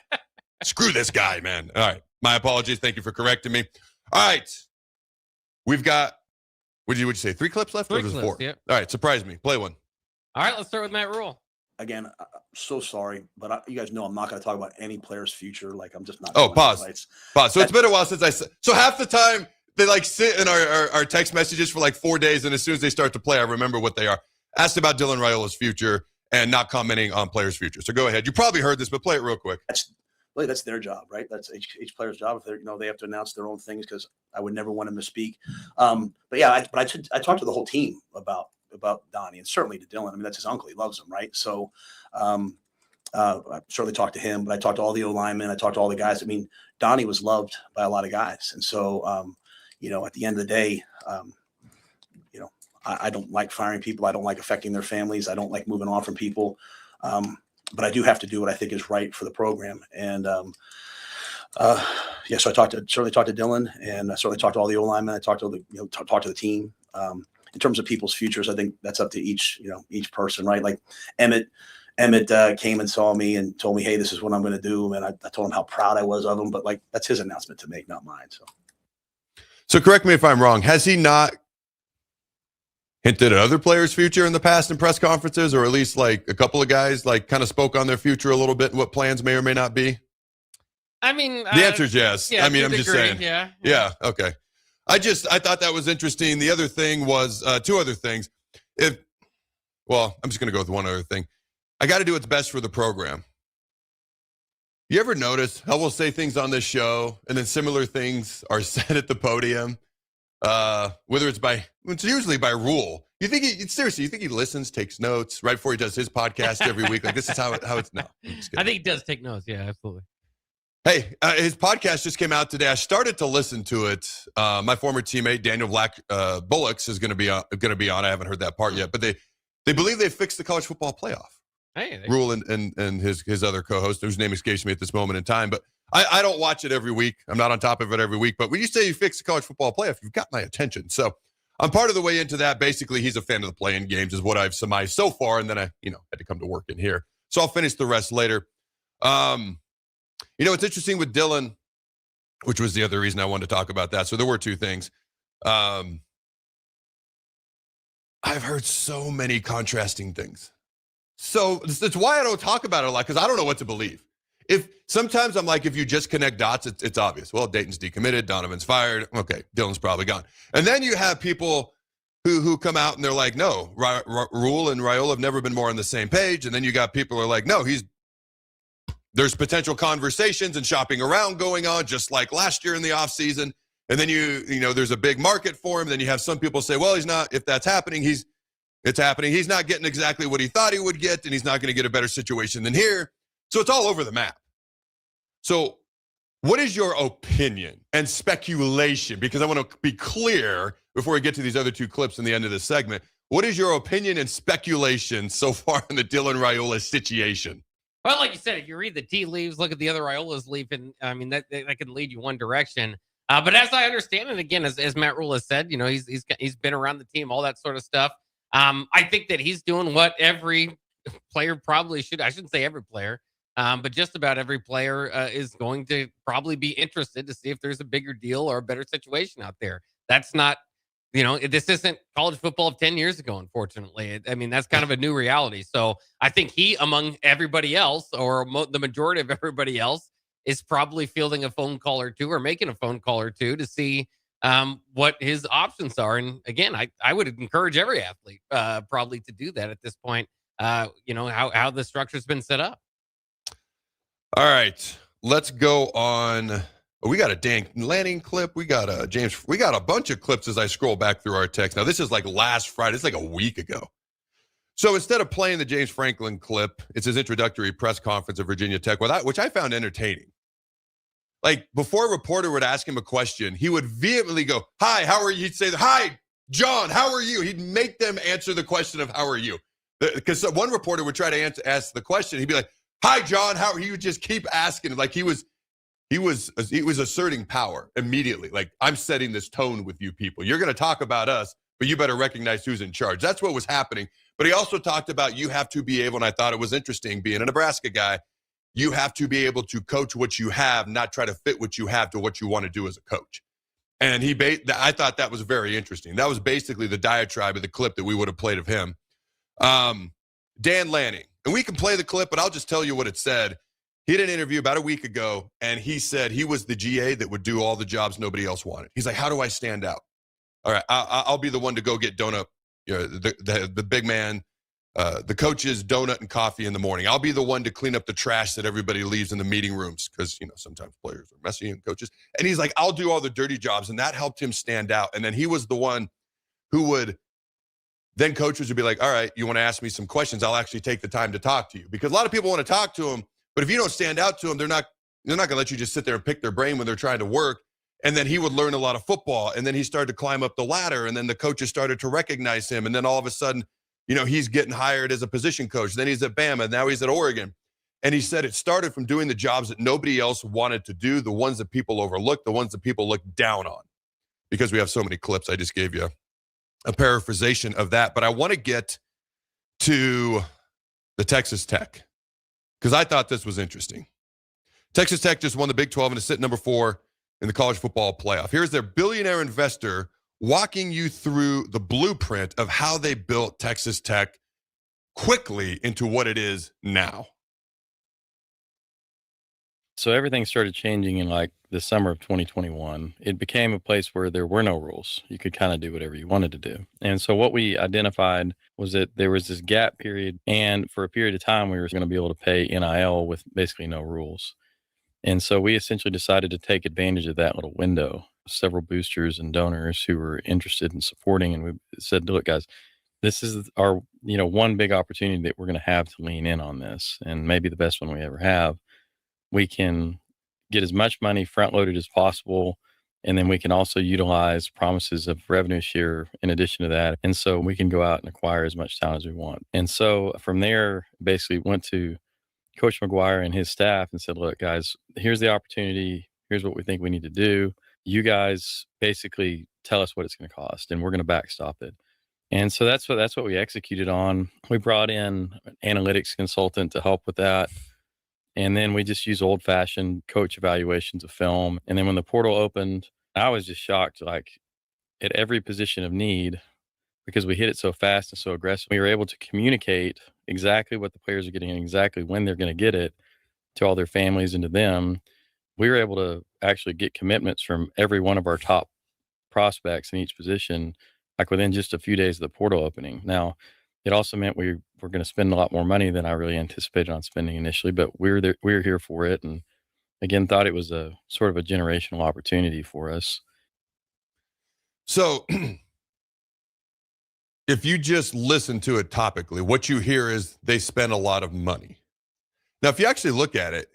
screw this guy, man. All right. My apologies. Thank you for correcting me. All right. We've got, would you say 3 clips left? 3 or was it clips, 4? yeah. All right. Surprise me. Play one. All right, let's start with Matt Rhule. Again, I'm so sorry, but you guys know I'm not going to talk about any player's future. Like, I'm just not. Oh, pause. Pause. So it's been a while since I said. So half the time they like sit in our text messages for like 4 days, and as soon as they start to play, I remember what they are. Asked about Dylan Raiola's future and not commenting on players' future. So go ahead. You probably heard this, but play it real quick. That's their job, right? That's each player's job. If they're, they have to announce their own things, because I would never want to misspeak. But yeah, I talked to the whole team about Donnie, and certainly to Dylan. That's his uncle. He loves him, right? So I certainly talked to him, but I talked to all the O-linemen. I talked to all the guys. Donnie was loved by a lot of guys. And so, at the end of the day, I don't like firing people. I don't like affecting their families. I don't like moving on from people. But I do have to do what I think is right for the program. And so I certainly talked to Dylan, and I certainly talked to all the O-linemen. I talked to talked to the team. In terms of people's futures, I think that's up to each person, right? Like Emmett came and saw me and told me, hey, this is what I'm going to do. And I told him how proud I was of him, but that's his announcement to make, not mine. So correct me if I'm wrong. Has he not hinted at other players' future in the past in press conferences, or at least like a couple of guys like kind of spoke on their future a little bit and what plans may or may not be? The answer is yes. Yeah, I'm just saying. Yeah. Okay. I thought that was interesting. The other thing was 2 other things. I'm just going to go with one other thing. I got to do what's best for the program. You ever notice how we'll say things on this show and then similar things are said at the podium? Whether it's usually by Rhule. You think he listens, takes notes right before he does his podcast every week? Like, this is how it's, no. I think he does take notes. Yeah, absolutely. Hey, his podcast just came out today. I started to listen to it. My former teammate, Daniel Bullocks, is going to be on. I haven't heard that part yet, but they believe they fixed the college football playoff. Rhule and his other co-host, whose name escapes me at this moment in time. But I don't watch it every week. I'm not on top of it every week. But when you say you fix the college football playoff, you've got my attention. So I'm part of the way into that. Basically, he's a fan of the play-in games is what I've surmised so far. And then I, had to come to work in here. So I'll finish the rest later. It's interesting with Dylan, which was the other reason I wanted to talk about that. So there were two things. I've heard so many contrasting things. So that's why I don't talk about it a lot, because I don't know what to believe. If sometimes I'm like, if you just connect dots, it's obvious. Well, Dayton's decommitted, Donovan's fired. Okay, Dylan's probably gone. And then you have people who come out and they're like, no, Rhule and Rhule have never been more on the same page. And then you got people who are like, no, there's potential conversations and shopping around going on, just like last year in the offseason. And then there's a big market for him. Then you have some people say, well, he's not, if that's happening, it's happening. He's not getting exactly what he thought he would get, and he's not going to get a better situation than here. So it's all over the map. So what is your opinion and speculation? Because I want to be clear before we get to these other two clips in the end of this segment. What is your opinion and speculation so far in the Dylan Raiola situation? Well, like you said, if you read the tea leaves, look at the other Raiola's leaving. I mean, that can lead you one direction. But as I understand it, again, as Matt Rhule has said, he's been around the team, all that sort of stuff. I think that he's doing what every player probably should. I shouldn't say every player, but just about every player is going to probably be interested to see if there's a bigger deal or a better situation out there. That's not, this isn't college football of 10 years ago, unfortunately. I mean, that's kind of a new reality. So I think he, among everybody else, or the majority of everybody else, is probably fielding a phone call or two or making a phone call or two to see what his options are. And again, I would encourage every athlete probably to do that at this point, how the structure's been set up. All right, let's go on. We got a Dan Lanning clip. We got a James. We got a bunch of clips as I scroll back through our text. Now, this is like last Friday. It's like a week ago. So instead of playing the James Franklin clip, it's his introductory press conference at Virginia Tech, which I found entertaining. Like, before a reporter would ask him a question, he would vehemently go, "Hi, how are you?" He'd say, "Hi, John, how are you?" He'd make them answer the question of "How are you?" Because one reporter would try to ask the question. He'd be like, "Hi, John, how are you?" He would just keep asking, like he was asserting power immediately. Like, I'm setting this tone with you people. You're going to talk about us, but you better recognize who's in charge. That's what was happening. But he also talked about you have to be able, and I thought it was interesting, being a Nebraska guy, you have to be able to coach what you have, not try to fit what you have to what you want to do as a coach. And I thought that was very interesting. That was basically the diatribe of the clip that we would have played of him. Dan Lanning. And we can play the clip, but I'll just tell you what it said. He did an interview about a week ago, and he said he was the GA that would do all the jobs nobody else wanted. He's like, how do I stand out? All right, I'll be the one to go get donut, the big man, the coach's donut and coffee in the morning. I'll be the one to clean up the trash that everybody leaves in the meeting rooms because, sometimes players are messy and coaches. And he's like, I'll do all the dirty jobs, and that helped him stand out. And then he was the one who would – then coaches would be like, all right, you want to ask me some questions? I'll actually take the time to talk to you. Because a lot of people want to talk to him, but if you don't stand out to them, they're not going to let you just sit there and pick their brain when they're trying to work. And then he would learn a lot of football. And then he started to climb up the ladder. And then the coaches started to recognize him. And then all of a sudden, he's getting hired as a position coach. Then he's at Bama. Now he's at Oregon. And he said it started from doing the jobs that nobody else wanted to do, the ones that people overlooked, the ones that people look down on. Because we have so many clips, I just gave you a paraphrasation of that. But I want to get to the Texas Tech, because I thought this was interesting. Texas Tech just won the Big 12 and is sitting number 4 in the college football playoff. Here's their billionaire investor walking you through the blueprint of how they built Texas Tech quickly into what it is now. So everything started changing in like the summer of 2021. It became a place where there were no rules. You could kind of do whatever you wanted to do. And so what we identified was that there was this gap period, and for a period of time, we were going to be able to pay NIL with basically no rules. And so we essentially decided to take advantage of that little window. Several boosters and donors who were interested in supporting, and we said, look, guys, this is our, one big opportunity that we're going to have to lean in on this, and maybe the best one we ever have. We can get as much money front loaded as possible And then we can also utilize promises of revenue share in addition to that. And so we can go out and acquire as much talent as we want. And so from there, basically went to Coach McGuire and his staff and said, look, guys, here's the opportunity. Here's what we think we need to do. You guys basically tell us what it's going to cost, and we're going to backstop it. And so that's what we executed on. We brought in an analytics consultant to help with that. And then we just use old-fashioned coach evaluations of film. And then when the portal opened, I was just shocked, like at every position of need, because we hit it so fast and so aggressive. We were able to communicate exactly what the players are getting and exactly when they're going to get it to all their families and to them. We were able to actually get commitments from every one of our top prospects in each position, like within just a few days of the portal opening. Now, it also meant we were going to spend a lot more money than I really anticipated on spending initially, but we were here for it. And again, thought it was a sort of a generational opportunity for us. So if you just listen to it topically, what you hear is they spend a lot of money. Now, if you actually look at it,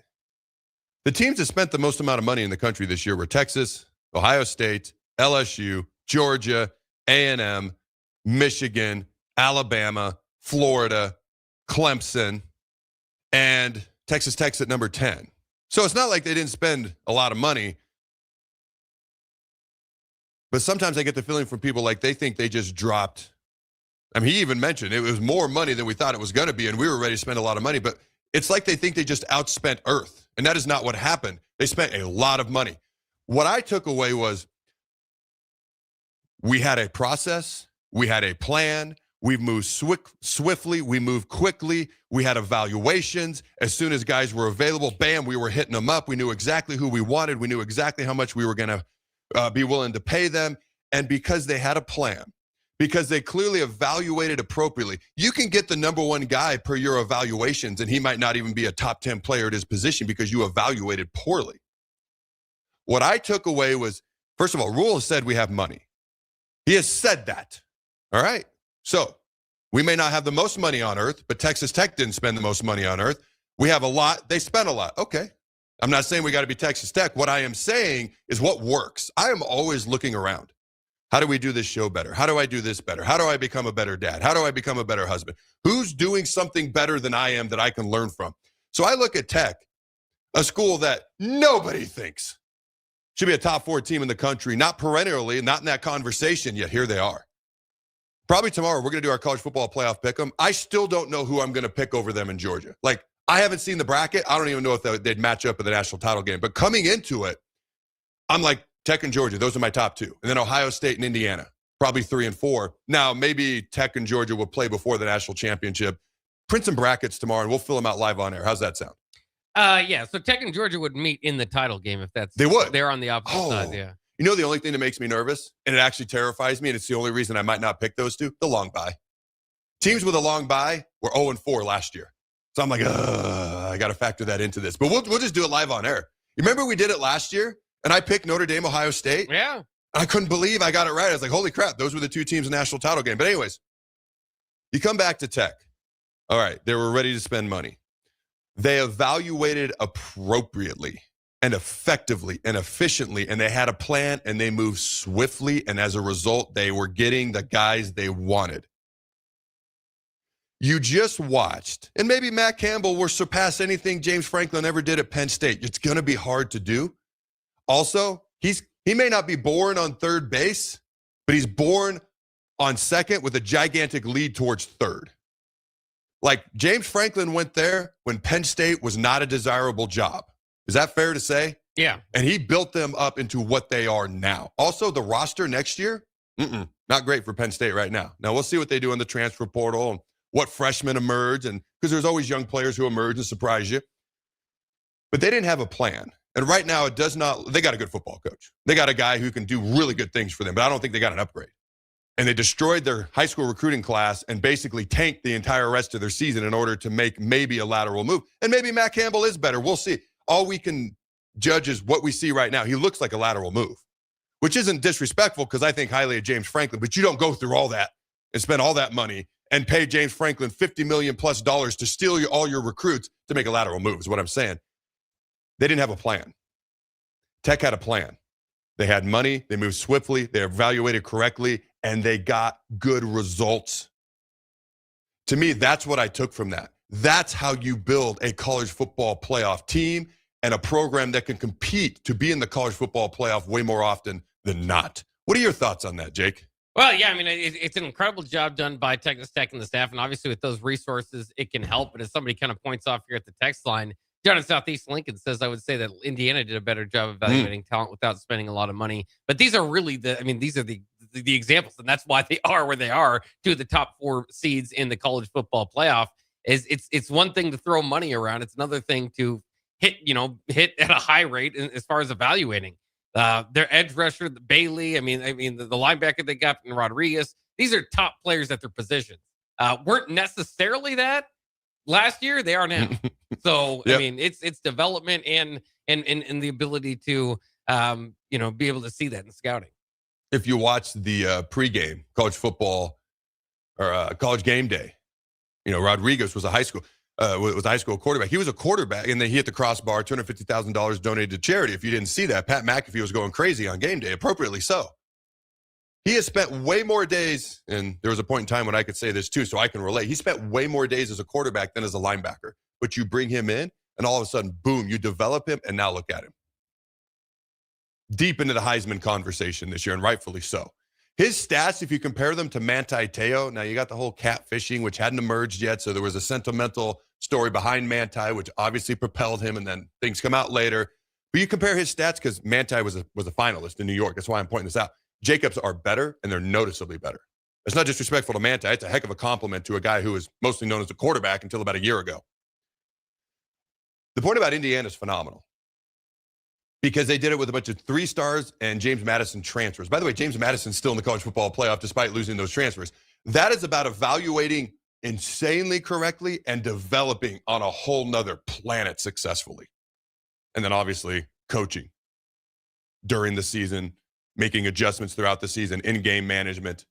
the teams that spent the most amount of money in the country this year were Texas, Ohio State, LSU, Georgia, A&M, Michigan, Alabama, Florida, Clemson, and Texas Tech's at number 10. So it's not like they didn't spend a lot of money. But sometimes I get the feeling from people like they think they just dropped. I mean, he even mentioned it was more money than we thought it was going to be, and we were ready to spend a lot of money. But it's like they think they just outspent Earth, and that is not what happened. They spent a lot of money. What I took away was we had a process, we had a plan, we moved swiftly, we moved quickly, we had evaluations. As soon as guys were available, bam, we were hitting them up. We knew exactly who we wanted. We knew exactly how much we were going to be willing to pay them. And because they had a plan, because they clearly evaluated appropriately, you can get the number one guy per your evaluations, and he might not even be a top 10 player at his position because you evaluated poorly. What I took away was, first of all, Rhule has said we have money. He has said that. All right. So we may not have the most money on earth, but Texas Tech didn't spend the most money on earth. We have a lot. They spent a lot. Okay. I'm not saying we got to be Texas Tech. What I am saying is what works. I am always looking around. How do we do this show better? How do I do this better? How do I become a better dad? How do I become a better husband? Who's doing something better than I am that I can learn from? So I look at Tech, a school that nobody thinks should be a top 4 team in the country, not perennially, not in that conversation, yet here they are. Probably tomorrow, we're going to do our college football playoff pick'em. I still don't know who I'm going to pick over them in Georgia. Like, I haven't seen the bracket. I don't even know if they'd match up in the national title game. But coming into it, I'm like, Tech and Georgia, those are my top 2. And then Ohio State and Indiana, probably 3 and 4. Now, maybe Tech and Georgia will play before the national championship. Print some brackets tomorrow, and we'll fill them out live on air. How's that sound? Yeah, so Tech and Georgia would meet in the title game if that's... They would. They're on the opposite side, yeah. You know the only thing that makes me nervous, and it actually terrifies me, and it's the only reason I might not pick those two? The long bye. Teams with a long bye were 0-4 last year. So I'm like, I got to factor that into this. But we'll just do it live on air. You remember we did it last year, and I picked Notre Dame, Ohio State? Yeah. I couldn't believe I got it right. I was like, holy crap, those were the 2 teams in the national title game. But anyways, you come back to Tech. All right, they were ready to spend money. They evaluated appropriately and effectively and efficiently, and they had a plan, and they moved swiftly, and as a result, they were getting the guys they wanted. You just watched, and maybe Matt Campbell will surpass anything James Franklin ever did at Penn State. It's going to be hard to do. Also, he may not be born on third base, but he's born on second with a gigantic lead towards third. Like, James Franklin went there when Penn State was not a desirable job. Is that fair to say? Yeah. And he built them up into what they are now. Also, the roster next year, not great for Penn State right now. Now, we'll see what they do in the transfer portal and what freshmen emerge, and because there's always young players who emerge and surprise you. But they didn't have a plan. And right now, it does not. They got a good football coach. They got a guy who can do really good things for them, but I don't think they got an upgrade. And they destroyed their high school recruiting class and basically tanked the entire rest of their season in order to make maybe a lateral move. And maybe Matt Campbell is better. We'll see. All we can judge is what we see right now. He looks like a lateral move, which isn't disrespectful because I think highly of James Franklin, but you don't go through all that and spend all that money and pay James Franklin $50 million plus to steal all your recruits to make a lateral move is what I'm saying. They didn't have a plan. Tech had a plan. They had money. They moved swiftly. They evaluated correctly, and they got good results. To me, that's what I took from that. That's how you build a college football playoff team and a program that can compete to be in the college football playoff way more often than not. What are your thoughts on that, Jake? Well, yeah, I mean, it's an incredible job done by Texas Tech and the staff, and obviously with those resources, it can help. But as somebody kind of points off here at the text line, John in Southeast Lincoln says, I would say that Indiana did a better job evaluating talent without spending a lot of money. But these are really these are the examples, and that's why they are where they are, two of the top 4 seeds in the college football playoff. It's one thing to throw money around. It's another thing to hit at a high rate as far as evaluating. Their edge rusher, Bailey, the linebacker they got from Rodriguez, these are top players at their positions. Weren't necessarily that last year, they are now. So, yep. It's development and the ability to, be able to see that in scouting. If you watch the pregame college football or college game day, Rodriguez was a high school quarterback. He was a quarterback, and then he hit the crossbar, $250,000 donated to charity. If you didn't see that, Pat McAfee was going crazy on game day, appropriately so. He has spent way more days, and there was a point in time when I could say this too, so I can relate. He spent way more days as a quarterback than as a linebacker. But you bring him in, and all of a sudden, boom, you develop him, and now look at him. Deep into the Heisman conversation this year, and rightfully so. His stats, if you compare them to Manti Te'o, now you got the whole catfishing, which hadn't emerged yet, so there was a sentimental story behind Manti, which obviously propelled him, and then things come out later. But you compare his stats, because Manti was a finalist in New York. That's why I'm pointing this out. Jacobs are better, and they're noticeably better. It's not disrespectful to Manti. It's a heck of a compliment to a guy who was mostly known as a quarterback until about a year ago. The point about Indiana is phenomenal, because they did it with a bunch of 3 stars and James Madison transfers. By the way, James Madison's still in the college football playoff despite losing those transfers. That is about evaluating insanely correctly and developing on a whole nother planet successfully. And then obviously coaching during the season, making adjustments throughout the season, in-game management.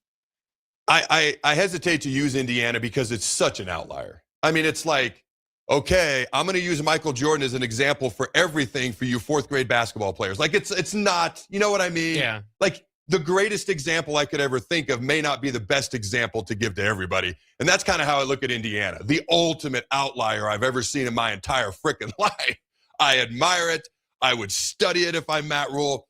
I hesitate to use Indiana because it's such an outlier. It's like, okay, I'm going to use Michael Jordan as an example for everything for you 4th grade basketball players. Like it's not, you know what I mean? Yeah. Like the greatest example I could ever think of may not be the best example to give to everybody. And that's kind of how I look at Indiana, the ultimate outlier I've ever seen in my entire freaking life. I admire it. I would study it if I'm Matt Rhule.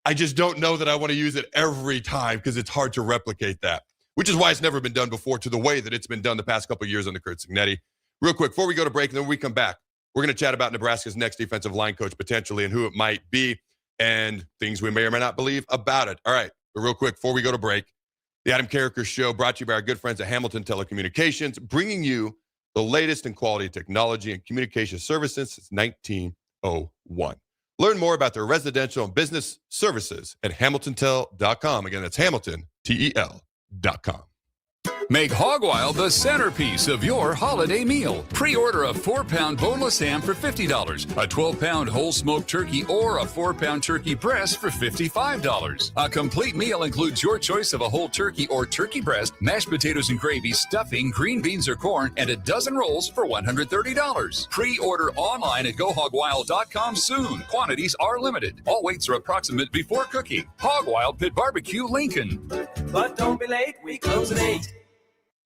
I just don't know that I want to use it every time because it's hard to replicate that, which is why it's never been done before to the way that it's been done the past couple of years under Curt Cignetti. Real quick, before we go to break, and then when we come back, we're going to chat about Nebraska's next defensive line coach potentially and who it might be and things we may or may not believe about it. All right, but real quick, before we go to break, the Adam Carriker Show brought to you by our good friends at Hamilton Telecommunications, bringing you the latest in quality technology and communication services since 1901. Learn more about their residential and business services at hamiltontel.com. Again, that's hamiltontel.com. Make Hog Wild the centerpiece of your holiday meal. Pre-order a 4-pound boneless ham for $50, a 12-pound whole smoked turkey, or a 4-pound turkey breast for $55. A complete meal includes your choice of a whole turkey or turkey breast, mashed potatoes and gravy, stuffing, green beans or corn, and a dozen rolls for $130. Pre-order online at GoHogWild.com soon. Quantities are limited. All weights are approximate before cooking. Hog Wild Pit Barbecue, Lincoln. But don't be late, we close at 8.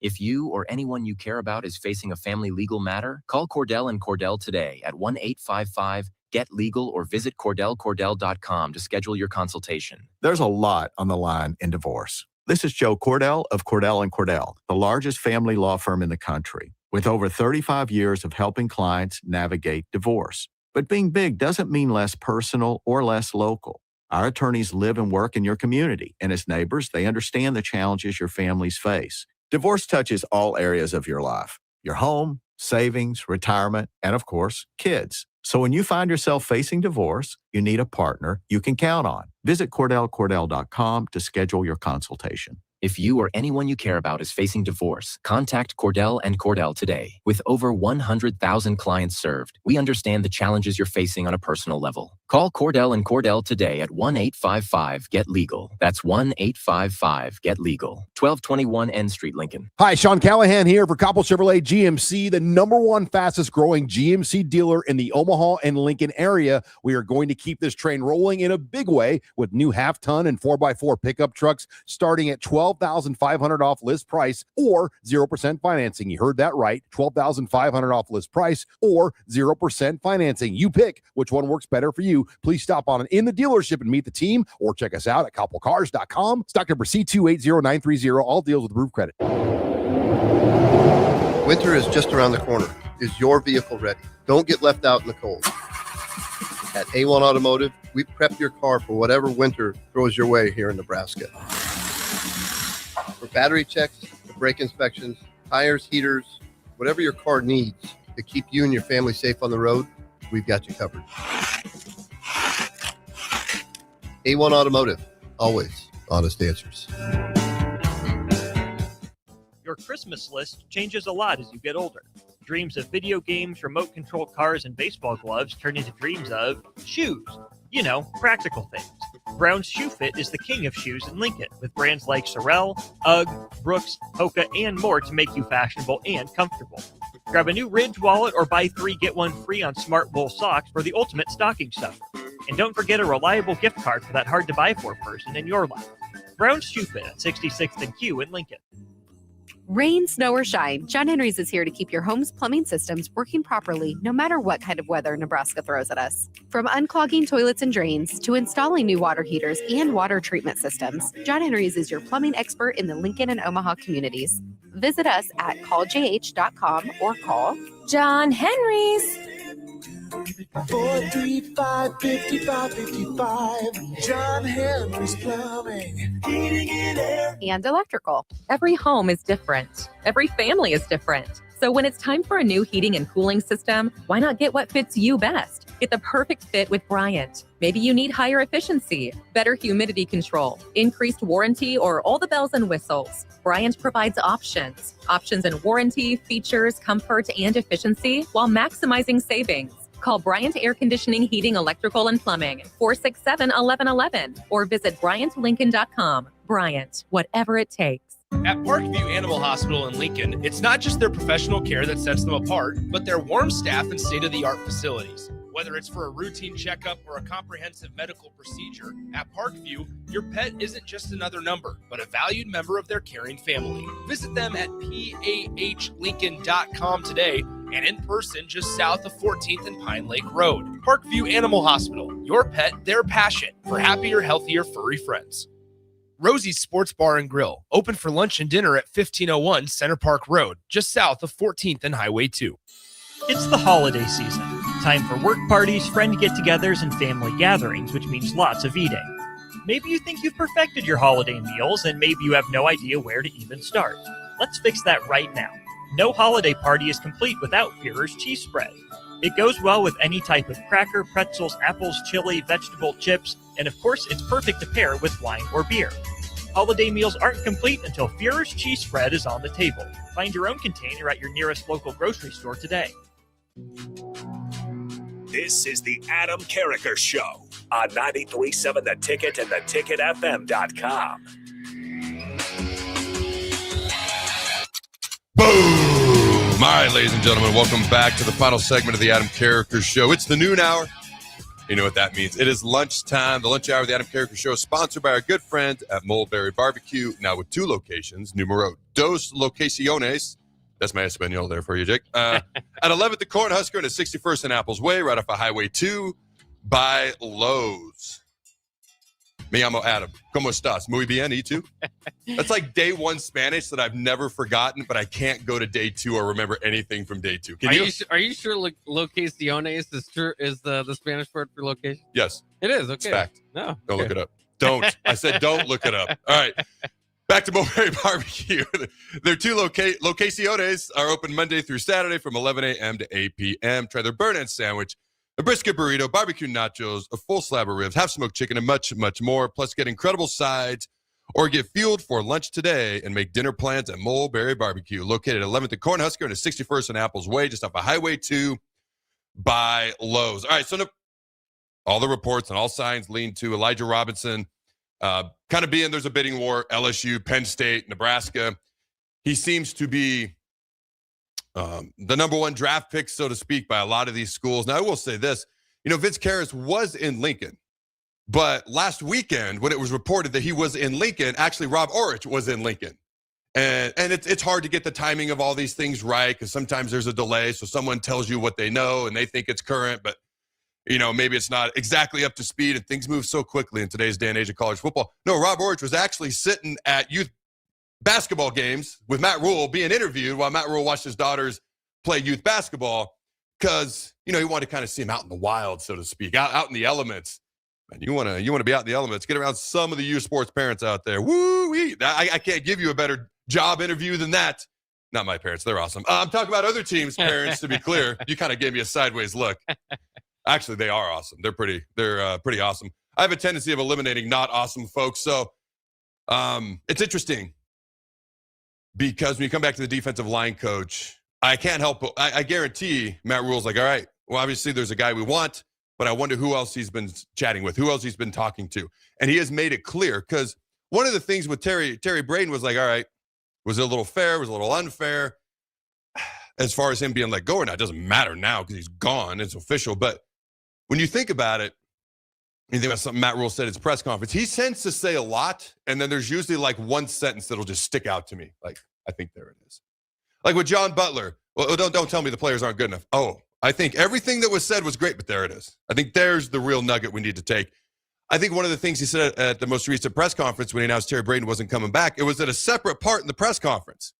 If you or anyone you care about is facing a family legal matter, call Cordell & Cordell today at 1-855-GET-LEGAL or visit CordellCordell.com to schedule your consultation. There's a lot on the line in divorce. This is Joe Cordell of Cordell & Cordell, the largest family law firm in the country, with over 35 years of helping clients navigate divorce. But being big doesn't mean less personal or less local. Our attorneys live and work in your community, and as neighbors, they understand the challenges your families face. Divorce touches all areas of your life, your home, savings, retirement, and of course, kids. So when you find yourself facing divorce, you need a partner you can count on. Visit CordellCordell.com to schedule your consultation. If you or anyone you care about is facing divorce, contact Cordell & Cordell today. With over 100,000 clients served, we understand the challenges you're facing on a personal level. Call Cordell and Cordell today at 1-855-GET-LEGAL. That's 1-855-GET-LEGAL. 1221 N Street, Lincoln. Hi, Sean Callahan here for Coppell Chevrolet GMC, the #1 fastest growing GMC dealer in the Omaha and Lincoln area. We are going to keep this train rolling in a big way with new half-ton and 4x4 pickup trucks starting at $12,500 off list price or 0% financing. You heard that right, $12,500 off list price or 0% financing. You pick which one works better for you. Please stop on in the dealership and meet the team or check us out at coppellcars.com. Stock number C280930. All deals with approved credit. Winter is just around the corner. Is your vehicle ready? Don't get left out in the cold. At A1 Automotive, we prep your car for whatever winter throws your way here in Nebraska. For battery checks, brake inspections, tires, heaters, whatever your car needs to keep you and your family safe on the road, we've got you covered. A1 Automotive, always honest answers. Your Christmas list changes a lot as you get older. Dreams of video games, remote-controlled cars, and baseball gloves turn into dreams of shoes. You know, practical things. Brown's Shoe Fit is the king of shoes in Lincoln, with brands like Sorel, UGG, Brooks, Hoka, and more to make you fashionable and comfortable. Grab a new Ridge wallet or buy 3 get 1 free on Smart Wool socks for the ultimate stocking stuffer. And don't forget a reliable gift card for that hard-to-buy-for person in your life. Brown's Shoe Fit at 66th and Q in Lincoln. Rain, snow, or shine, John Henry's is here to keep your home's plumbing systems working properly no matter what kind of weather Nebraska throws at us. From unclogging toilets and drains to installing new water heaters and water treatment systems, John Henry's is your plumbing expert in the Lincoln and Omaha communities. Visit us at calljh.com or call John Henry's. 435-5555. John Henry's Plumbing, Heating and Air. And electrical. Every home is different. Every family is different. So when it's time for a new heating and cooling system, why not get what fits you best? Get the perfect fit with Bryant. Maybe you need higher efficiency, better humidity control, increased warranty, or all the bells and whistles. Bryant provides options. Options in warranty, features, comfort, and efficiency while maximizing savings. Call Bryant Air Conditioning, Heating, Electrical, and Plumbing, 467-1111, or visit BryantLincoln.com. Bryant, whatever it takes. At Parkview Animal Hospital in Lincoln, it's not just their professional care that sets them apart, but their warm staff and state-of-the-art facilities. Whether it's for a routine checkup or a comprehensive medical procedure, at Parkview, your pet isn't just another number, but a valued member of their caring family. Visit them at PAHLincoln.com today and in person just south of 14th and Pine Lake Road. Parkview Animal Hospital, your pet, their passion for happier, healthier, furry friends. Rosie's Sports Bar and Grill, open for lunch and dinner at 1501 Center Park Road, just south of 14th and Highway 2. It's the holiday season. Time for work parties, friend get-togethers, and family gatherings, which means lots of eating. Maybe you think you've perfected your holiday meals, and maybe you have no idea where to even start. Let's fix that right now. No holiday party is complete without Führer's cheese spread. It goes well with any type of cracker, pretzels, apples, chili, vegetable, chips, and of course, it's perfect to pair with wine or beer. Holiday meals aren't complete until Führer's cheese spread is on the table. Find your own container at your nearest local grocery store today. This is the Adam Carriker Show on 93.7 The Ticket and theticketfm.com. Boom! All right, ladies and gentlemen, welcome back to the final segment of the Adam Carriker Show. It's the noon hour. You know what that means. It is lunchtime. The lunch hour of the Adam Carriker Show is sponsored by our good friend at Mulberry Barbecue, now with 2 locations, numero dos locaciones. That's my Espanol there for you, Jake. At 11th the Corn Husker and at 61st and Apples Way, right off of Highway 2 by Lowe's. Me llamo Adam. ¿Cómo estás? Muy bien, ¿y tú? That's like day 1 Spanish that I've never forgotten, but I can't go to day 2 or remember anything from day 2. Are you sure locaciones is the Spanish word for location? Yes. It is, okay. It's fact. No. Don't look it up. Don't. I said don't look it up. All right. Back to Mulberry Barbecue. Their 2 locaciones are open Monday through Saturday from 11 a.m. to 8 p.m. Try their burn-end sandwich, a brisket burrito, barbecue nachos, a full slab of ribs, half-smoked chicken, and much, much more. Plus, get incredible sides or get fueled for lunch today and make dinner plans at Mulberry Barbecue, located at 11th and Cornhusker and 61st and Apples Way, just off of Highway 2 by Lowe's. All right, so all the reports and all signs lean to Elijah Robinson kind of being there's a bidding war, LSU, Penn State, Nebraska. He seems to be the number one draft pick, so to speak, by a lot of these schools. Now, I will say this. Vince Karras was in Lincoln. But last weekend, when it was reported that he was in Lincoln, actually Rob Orich was in Lincoln. And it's hard to get the timing of all these things right because sometimes there's a delay. So someone tells you what they know and they think it's current, but maybe it's not exactly up to speed and things move so quickly in today's day and age of college football. No, Rob Orich was actually sitting at youth basketball games with Matt Rhule being interviewed while Matt Rhule watched his daughters play youth basketball because, he wanted to kind of see him out in the wild, so to speak, out in the elements. Man, you want to be out in the elements. Get around some of the youth sports parents out there. Woo-wee. I can't give you a better job interview than that. Not my parents. They're awesome. I'm talking about other teams' parents, to be clear. You kind of gave me a sideways look. Actually, they are awesome. They're pretty awesome. I have a tendency of eliminating not awesome folks. So it's interesting because when you come back to the defensive line coach, I can't help but I guarantee Matt Rhule's like, all right, well, obviously there's a guy we want, but I wonder who else he's been chatting with, who else he's been talking to. And he has made it clear because one of the things with Terry Braden was like, all right, was it a little fair? Was it a little unfair? As far as him being let go or not, it doesn't matter now because he's gone. It's official. But when you think about it, you think about something Matt Rhule said at his press conference, he tends to say a lot, and then there's usually like one sentence that'll just stick out to me. Like, I think there it is. Like with John Butler. Well, don't tell me the players aren't good enough. Oh, I think everything that was said was great, but there it is. I think there's the real nugget we need to take. I think one of the things he said at the most recent press conference when he announced Terry Braden wasn't coming back, it was at a separate part in the press conference.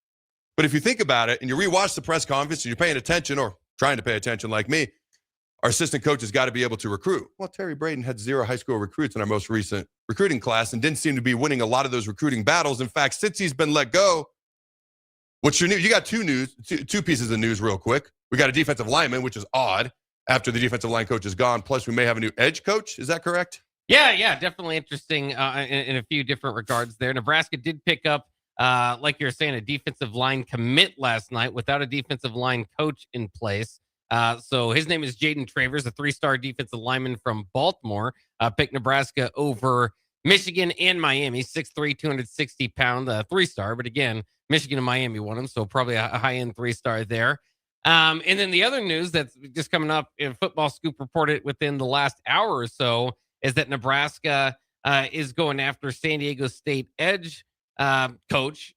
But if you think about it and you rewatch the press conference and you're paying attention or trying to pay attention like me, our assistant coach has got to be able to recruit. Well, Terry Braden had 0 high school recruits in our most recent recruiting class and didn't seem to be winning a lot of those recruiting battles. In fact, since he's been let go, what's your news? You got two pieces of news real quick. We got a defensive lineman, which is odd after the defensive line coach is gone. Plus, we may have a new edge coach. Is that correct? Yeah, definitely interesting in a few different regards there. Nebraska did pick up, like you're saying, a defensive line commit last night without a defensive line coach in place. So his name is Jaden Travers, a 3-star defensive lineman from Baltimore. Picked Nebraska over Michigan and Miami, 6'3", 260-pound, 3-star. But again, Michigan and Miami won him, so probably a high-end 3-star there. And then the other news that's just coming up, Football Scoop reported within the last hour or so, is that Nebraska is going after San Diego State edge coach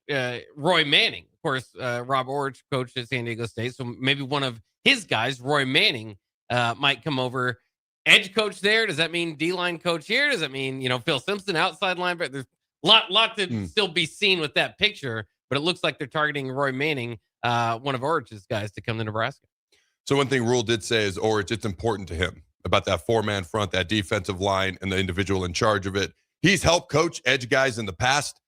Roy Manning. Of course, Rob Orich coached at San Diego State, so maybe one of his guys, Roy Manning, might come over. Edge coach there. Does that mean D-line coach here? Does that mean, Phil Simpson, outside linebacker? There's lot to still be seen with that picture, but it looks like they're targeting Roy Manning, one of Orich's guys, to come to Nebraska. So one thing Rhule did say is Orich, it's important to him about that 4-man front, that defensive line, and the individual in charge of it. He's helped coach edge guys in the past.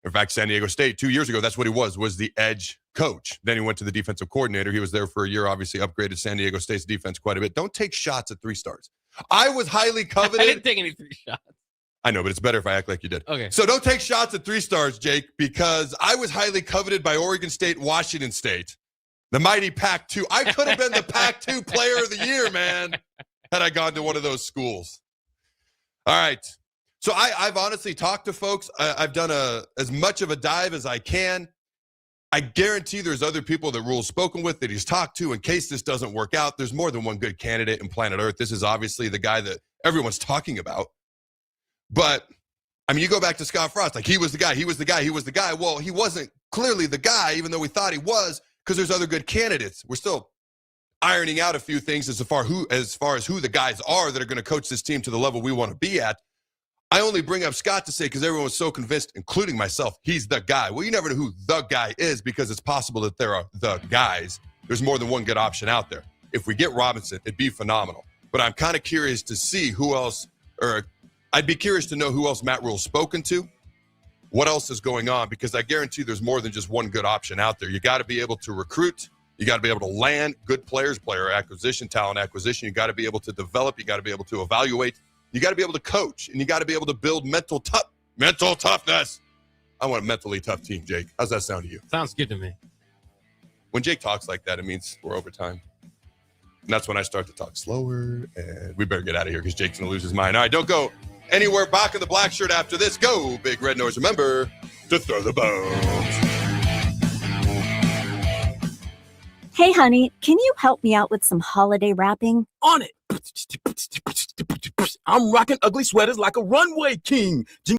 In fact, San Diego State, 2 years ago, that's what he was the edge coach. Then he went to the defensive coordinator. He was there for a year, obviously upgraded San Diego State's defense quite a bit. Don't take shots at 3-stars. I was highly coveted. I didn't take any 3 shots. I know, but it's better if I act like you did. Okay. So don't take shots at 3-stars, Jake, because I was highly coveted by Oregon State, Washington State, the mighty Pac-2. I could have been the Pac-2 player of the year, man, had I gone to one of those schools. All right. So I've honestly talked to folks. I've done as much of a dive as I can. I guarantee there's other people that Rhule's spoken with that he's talked to in case this doesn't work out. There's more than one good candidate in planet Earth. This is obviously the guy that everyone's talking about. But, I mean, you go back to Scott Frost, like he was the guy. Well, he wasn't clearly the guy, even though we thought he was, because there's other good candidates. We're still ironing out a few things as far as who the guys are that are going to coach this team to the level we want to be at. I only bring up Scott to say, because everyone was so convinced, including myself, he's the guy. Well, you never know who the guy is because it's possible that there are the guys. There's more than one good option out there. If we get Robinson, it'd be phenomenal. But I'm kind of curious to see who else, or I'd be curious to know who else Matt Rhule's spoken to, what else is going on, because I guarantee there's more than just one good option out there. You got to be able to recruit. You got to be able to land good players, player acquisition, talent acquisition. You got to be able to develop. You got to be able to evaluate. You got to be able to coach, and you got to be able to build mental toughness. I want a mentally tough team, Jake. How's that sound to you? Sounds good to me. When Jake talks like that, it means we're over time. And that's when I start to talk slower, and we better get out of here because Jake's going to lose his mind. All right, don't go anywhere. Back in the black shirt after this. Go, Big Red Nose. Remember to throw the bones. Hey, honey, can you help me out with some holiday wrapping? On it. I'm rocking ugly sweaters like a runway king.